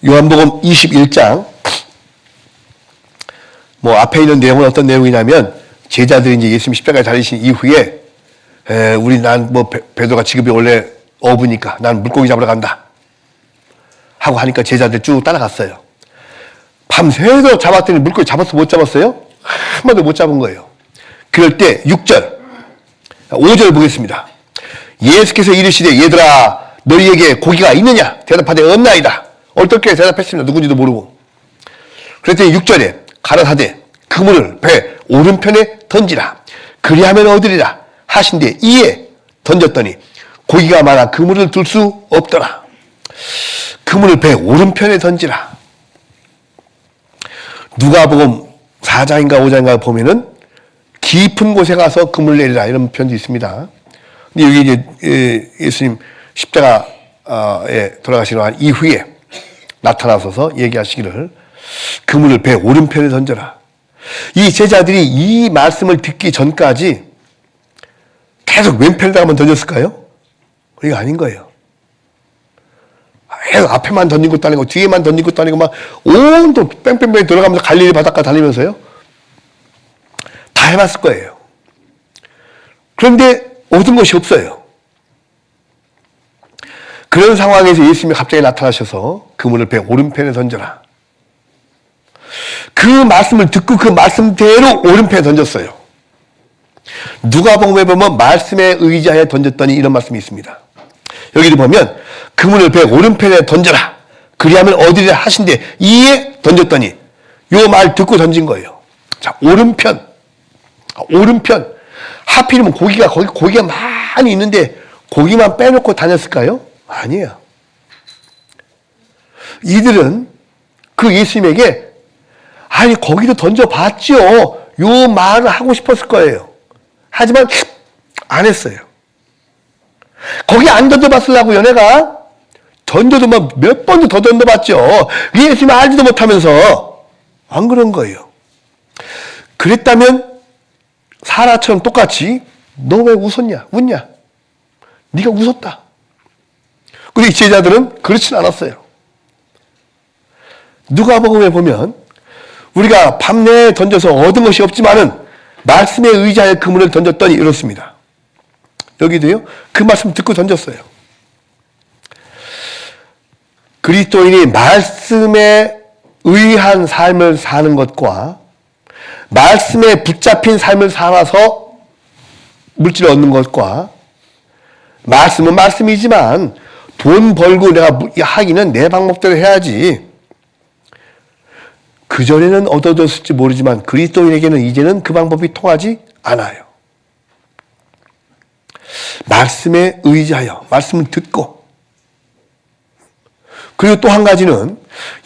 요한복음 21장 뭐 앞에 있는 내용은 어떤 내용이냐면 제자들이 이제 예수님 십자가에 달리신 이후에 난 베드로가 직업이 원래 어부니까 난 물고기 잡으러 간다 하고 하니까 제자들 쭉 따라갔어요. 밤새도록 잡았더니 물고기 잡았어 못 잡았어요? 한 번도 못 잡은 거예요. 그럴 때 5절 보겠습니다. 예수께서 이르시되 얘들아 너희에게 고기가 있느냐? 대답하되 없나이다. 어떻게 대답했습니다. 누군지도 모르고. 그랬더니 6절에 가라사대 그물을 배 오른편에 던지라. 그리하면 얻으리라 하신대 이에 던졌더니 고기가 많아 그물을 들 수 없더라. 그물을 배 오른편에 던지라. 누가복음 4장인가 5장인가 보면은 깊은 곳에 가서 그물을 내리라 이런 표현도 있습니다. 근데 여기 이제 예수님 십자가에 돌아가시는 이후에 나타나서서 얘기하시기를 그물을 배 오른편에 던져라. 이 제자들이 이 말씀을 듣기 전까지 계속 왼편에다가 한번 던졌을까요? 이게 아닌 거예요. 앞에만 던진 것도 아니고 뒤에만 던진 것도 아니고 막 온통 뺑뺑뺑 돌아가면서 갈릴리 바닷가 달리면서요. 다 해봤을 거예요. 그런데 얻은 것이 없어요. 그런 상황에서 예수님이 갑자기 나타나셔서 그물을 배 오른편에 던져라. 그 말씀을 듣고 그 말씀대로 오른편에 던졌어요. 누가복음에 보면 말씀에 의지하여 던졌더니 이런 말씀이 있습니다. 여기도 보면 그물을 배 오른편에 던져라. 그리하면 얻으리라 하신데 이에 던졌더니 요 말 듣고 던진 거예요. 자, 오른편. 하필이면 고기가 많이 있는데 고기만 빼놓고 다녔을까요? 아니에요. 이들은 그 예수님에게 아니 거기도 던져봤죠. 요 말을 하고 싶었을 거예요. 하지만 안 했어요. 거기 안 던져봤으려고요. 내가 던져도 몇 번도 더 던져봤죠. 예수님 알지도 못하면서 안 그런 거예요. 그랬다면 사라처럼 똑같이 너 왜 웃냐? 네가 웃었다. 근데 이 제자들은 그렇진 않았어요. 누가복음에 보면 우리가 밤내에 던져서 얻은 것이 없지만은 말씀에 의지하여 그물을 던졌더니 이렇습니다. 여기도요. 그 말씀 듣고 던졌어요. 그리스도인이 말씀에 의한 삶을 사는 것과 말씀에 붙잡힌 삶을 살아서 물질을 얻는 것과 말씀은 말씀이지만 돈 벌고 내가 하기는 내 방법대로 해야지. 그전에는 얻어졌을지 모르지만 그리스도인에게는 이제는 그 방법이 통하지 않아요. 말씀에 의지하여 말씀을 듣고 그리고 또 한 가지는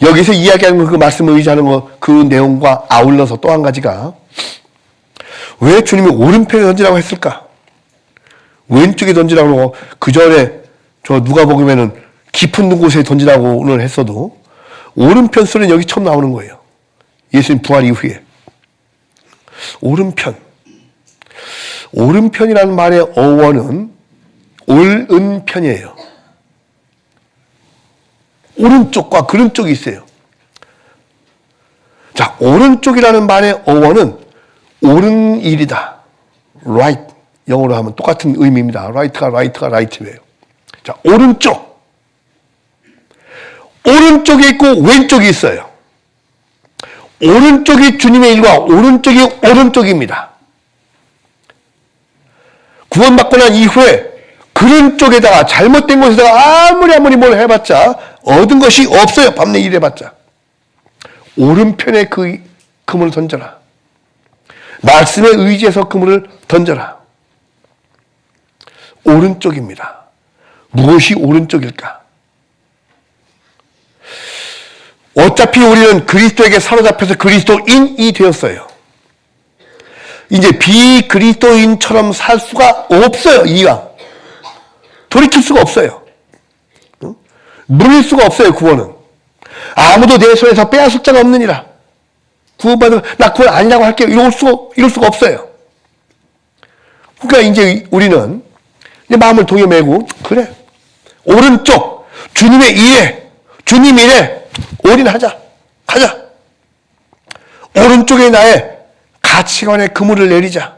여기서 이야기하는 그 말씀을 의지하는 그 내용과 아울러서 또 한 가지가 왜 주님이 오른편에 던지라고 했을까? 왼쪽에 던지라고 하고 그 전에 저 누가복음에는 깊은 곳에 던지라고는 했어도 오른편 소리는 여기 처음 나오는 거예요. 예수님 부활 이후에. 오른편이라는 말의 어원은 옳은편이에요. 오른쪽과 그런 쪽이 있어요. 자, 오른쪽이라는 말의 어원은 옳은 일이다. right. 영어로 하면 똑같은 의미입니다. right예요. 자, 오른쪽에 있고 왼쪽이 있어요. 오른쪽이 주님의 일과 오른쪽이 오른쪽입니다. 구원받고 난 이후에 그런 쪽에다가 잘못된 곳에다가 아무리 뭘 해봤자 얻은 것이 없어요. 밤내 일해봤자. 오른편에 그 그물을 던져라. 말씀에 의지해서 그물을 던져라. 오른쪽입니다. 무엇이 오른쪽일까? 어차피 우리는 그리스도에게 사로잡혀서 그리스도인이 되었어요. 이제 비그리스도인처럼 살 수가 없어요. 이왕. 돌이킬 수가 없어요. 물릴 수가 없어요. 구원은. 아무도 내 손에서 빼앗을 자가 없느니라. 구원받으면 나 구원 아니라고 할게요. 이럴 수가 없어요. 그러니까 이제 우리는 이제 마음을 동요매고 그래. 오른쪽 주님의 일에 주님 일에 올인하자. 가자. 오른쪽에 나의 가치관의 그물을 내리자.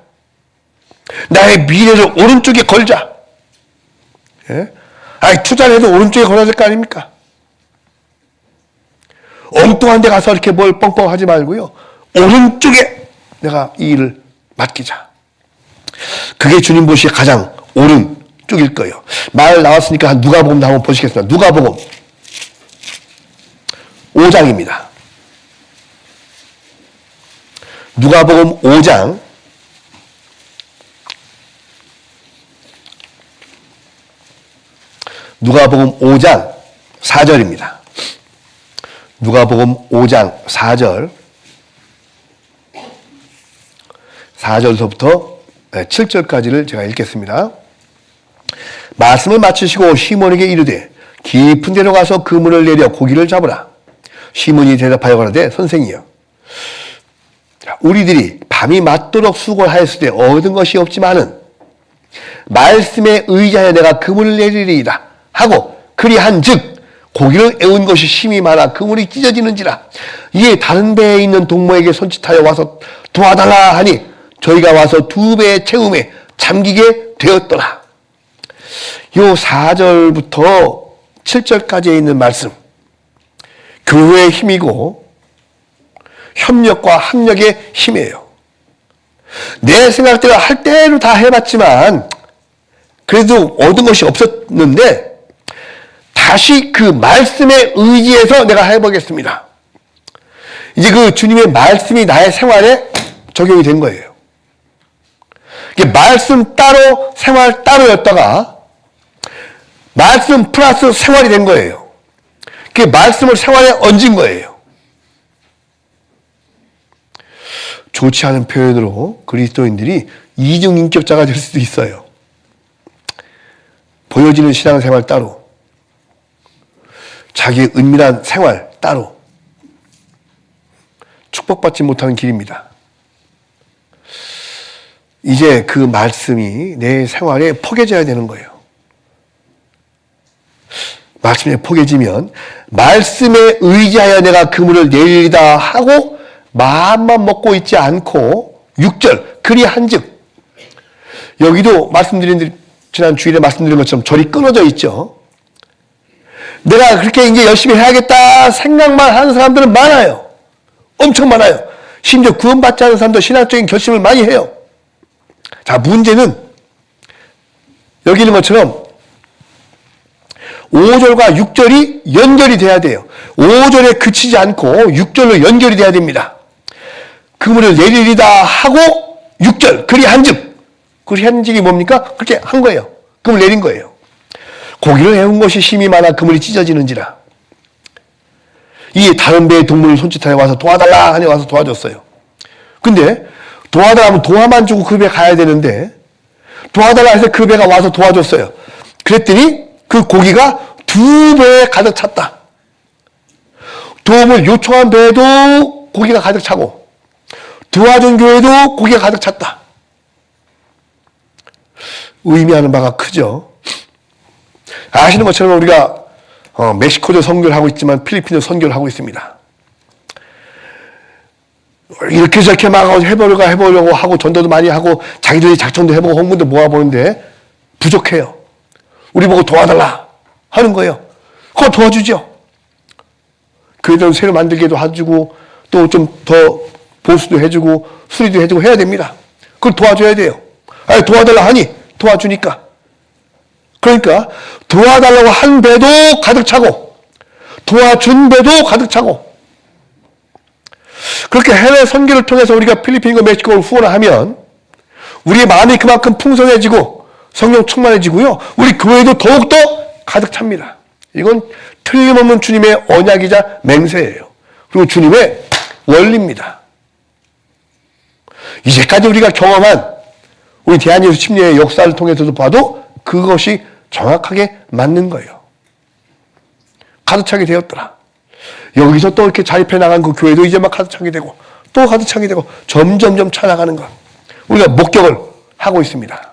나의 미래를 오른쪽에 걸자. 예? 아니, 투자를 해도 오른쪽에 걸어야 될 거 아닙니까? 엉뚱한 데 가서 이렇게 뭘 뻥뻥 하지 말고요. 오른쪽에 내가 이 일을 맡기자. 그게 주님 보시기에 가장 옳은 쪽일 거예요. 말 나왔으니까 누가복음 한번 보시겠습니다. 누가복음 5장입니다. 누가복음 5장 4절입니다. 누가복음 5장 4절 4절서부터 7절까지를 제가 읽겠습니다. 말씀을 마치시고 시몬에게 이르되 깊은 데로 가서 그물을 내려 고기를 잡으라. 시몬이 대답하여 가라되 선생이여 우리들이 밤이 맞도록 수고하였을 때 얻은 것이 없지만은 말씀에 의지하여 내가 그물을 내리리이다 하고 그리한즉 고기를 애운 것이 힘이 많아 그물이 찢어지는지라. 이에 다른 배에 있는 동무에게 손짓하여 와서 도와달라 하니 저희가 와서 2배의 채움에 잠기게 되었더라. 요 4절부터 7절까지에 있는 말씀, 교회의 힘이고 협력과 합력의 힘이에요. 내 생각대로 할 대로 다 해봤지만 그래도 얻은 것이 없었는데 다시 그 말씀에 의지해서 내가 해보겠습니다. 이제 그 주님의 말씀이 나의 생활에 적용이 된 거예요. 이게 말씀 따로 생활 따로였다가 말씀 플러스 생활이 된 거예요. 그 말씀을 생활에 얹은 거예요. 좋지 않은 표현으로 그리스도인들이 이중인격자가 될 수도 있어요. 보여지는 신앙생활 따로, 자기의 은밀한 생활 따로. 축복받지 못하는 길입니다. 이제 그 말씀이 내 생활에 포개져야 되는 거예요. 말씀에 포개지면 말씀에 의지하여 내가 그물을 내리리다 하고 마음만 먹고 있지 않고 6절 그리 한즉, 여기도 지난 주일에 말씀드린 것처럼 절이 끊어져 있죠. 내가 그렇게 이제 열심히 해야겠다 생각만 하는 사람들은 많아요. 엄청 많아요. 심지어 구원받지 않은 사람도 신앙적인 결심을 많이 해요. 자, 문제는 여기 있는 것처럼 5절과 6절이 연결이 돼야 돼요. 5절에 그치지 않고 6절로 연결이 돼야 됩니다. 그물을 내리리다 하고 6절 그리 한즉, 그리 한즉이 뭡니까? 그렇게 한 거예요. 그물 내린 거예요. 고기를 애운 것이 힘이 많아 그물이 찢어지는지라. 이에 다른 배의 동물을 손짓하여 와서 도와달라 하니 와서 도와줬어요. 근데 도와달라 하면 도와만 주고 그 배 가야 되는데 도와달라 해서 그 배가 와서 도와줬어요. 그랬더니 그 고기가 2배에 가득 찼다. 도움을 요청한 배에도 고기가 가득 차고 도와준 교회도 고기가 가득 찼다. 의미하는 바가 크죠. 아시는 것처럼 우리가 멕시코도 선교를 하고 있지만 필리핀도 선교를 하고 있습니다. 이렇게 저렇게 막 해보려고 하고 전도도 많이 하고 자기들이 작전도 해보고 홍보도 모아보는데 부족해요. 우리 보고 도와달라 하는 거예요. 그거 도와주죠. 교회들 새로 만들기도 해주고 또 좀 더 보수도 해주고 수리도 해주고 해야 됩니다. 그걸 도와줘야 돼요. 아니 도와달라 하니 도와주니까. 그러니까 도와달라고 한 배도 가득 차고 도와준 배도 가득 차고, 그렇게 해외 선교를 통해서 우리가 필리핀과 멕시코를 후원하면 우리의 마음이 그만큼 풍성해지고 성령 충만해지고요. 우리 교회도 더욱더 가득 찹니다. 이건 틀림없는 주님의 언약이자 맹세예요. 그리고 주님의 원리입니다. 이제까지 우리가 경험한 우리 대한예수 침례의 역사를 통해서도 봐도 그것이 정확하게 맞는 거예요. 가득 차게 되었더라. 여기서 또 이렇게 자립해 나간 그 교회도 이제 막 가득 차게 되고 또 가득 차게 되고 점점점 차나가는 것, 우리가 목격을 하고 있습니다.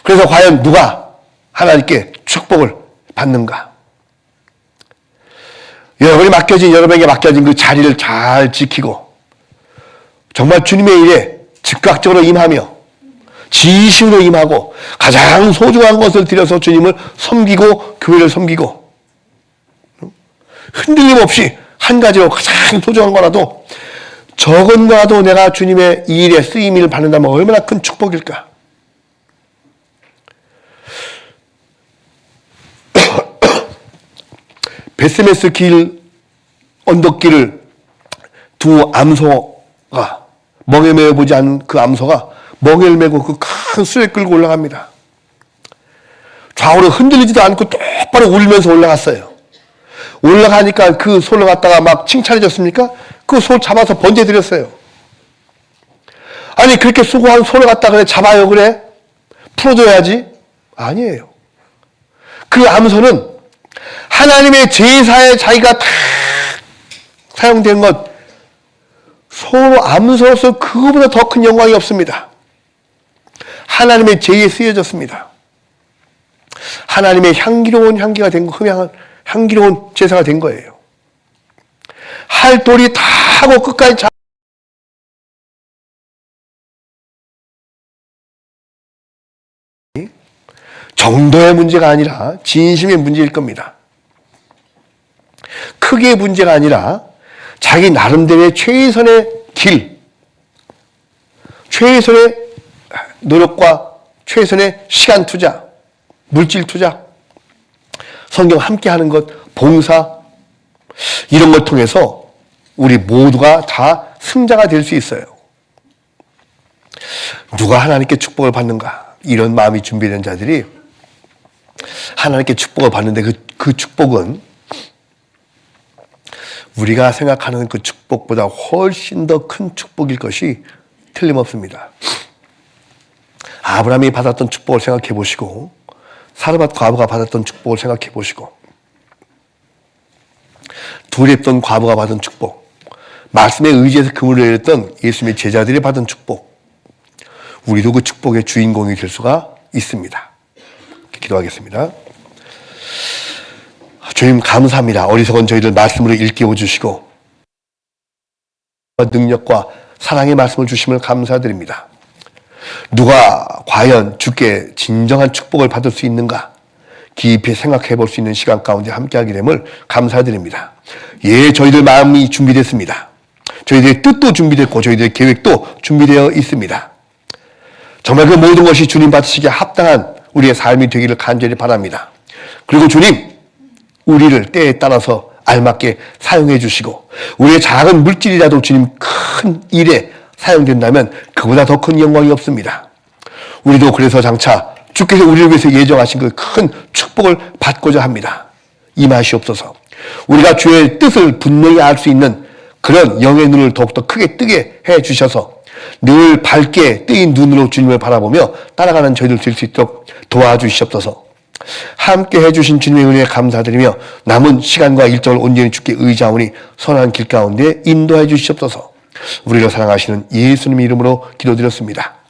그래서 과연 누가 하나님께 축복을 받는가? 여러분에게 맡겨진 그 자리를 잘 지키고 정말 주님의 일에 즉각적으로 임하며 진심으로 임하고 가장 소중한 것을 들여서 주님을 섬기고 교회를 섬기고 흔들림 없이 한 가지로 가장 소중한 거라도 적은 거라도 내가 주님의 이 일에 쓰임을 받는다면 얼마나 큰 축복일까? 베스메스 길 언덕길을 두 암소가, 멍에 메어보지 않은 그 암소가 멍에를 메고 그 큰 수레 끌고 올라갑니다. 좌우로 흔들리지도 않고 똑바로 울면서 올라갔어요. 올라가니까 그 소를 갖다가 막 칭찬해 줬습니까? 그 소 잡아서 번제 드렸어요. 아니 그렇게 수고한 소를 갖다가 그래 잡아요 그래? 풀어줘야지? 아니에요. 그 암소는 하나님의 제사에 자기가 다 사용된 것, 소로 암소로서 그거보다 더 큰 영광이 없습니다. 하나님의 제에 쓰여졌습니다. 하나님의 향기로운 향기가 된 거, 흠향한 향기로운 제사가 된 거예요. 할 도리 다 하고 끝까지 정도의 문제가 아니라 진심의 문제일 겁니다. 크기의 문제가 아니라 자기 나름대로의 최선의 길, 최선의 노력과 최선의 시간 투자, 물질 투자, 성경 함께 하는 것, 봉사, 이런 걸 통해서 우리 모두가 다 승자가 될 수 있어요. 누가 하나님께 축복을 받는가? 이런 마음이 준비된 자들이 하나님께 축복을 받는데 그 축복은 우리가 생각하는 그 축복보다 훨씬 더 큰 축복일 것이 틀림없습니다. 아브라함이 받았던 축복을 생각해 보시고 사르밧 과부가 받았던 축복을 생각해 보시고 두렙돈 과부가 받은 축복, 말씀에 의지해서 그물을 내렸던 예수님의 제자들이 받은 축복, 우리도 그 축복의 주인공이 될 수가 있습니다. 기도하겠습니다. 주님 감사합니다. 어리석은 저희를 말씀으로 일깨워 주시고 능력과 사랑의 말씀을 주심을 감사드립니다. 누가 과연 주께 진정한 축복을 받을 수 있는가 깊이 생각해 볼 수 있는 시간 가운데 함께하게 됨을 감사드립니다. 예, 저희들 마음이 준비됐습니다. 저희들의 뜻도 준비됐고 저희들의 계획도 준비되어 있습니다. 정말 그 모든 것이 주님 받으시기에 합당한 우리의 삶이 되기를 간절히 바랍니다. 그리고 주님, 우리를 때에 따라서 알맞게 사용해 주시고 우리의 작은 물질이라도 주님 큰 일에 사용된다면 그보다 더 큰 영광이 없습니다. 우리도 그래서 장차 주께서 우리를 위해서 예정하신 그 큰 축복을 받고자 합니다. 임하시옵소서. 우리가 주의 뜻을 분명히 알 수 있는 그런 영의 눈을 더욱더 크게 뜨게 해 주셔서 늘 밝게 뜨인 눈으로 주님을 바라보며 따라가는 저희들 될 수 있도록 도와주시옵소서. 함께 해주신 주님의 은혜에 감사드리며 남은 시간과 일정을 온전히 주께 의지하오니 선한 길 가운데 인도해 주시옵소서. 우리를 사랑하시는 예수님의 이름으로 기도드렸습니다.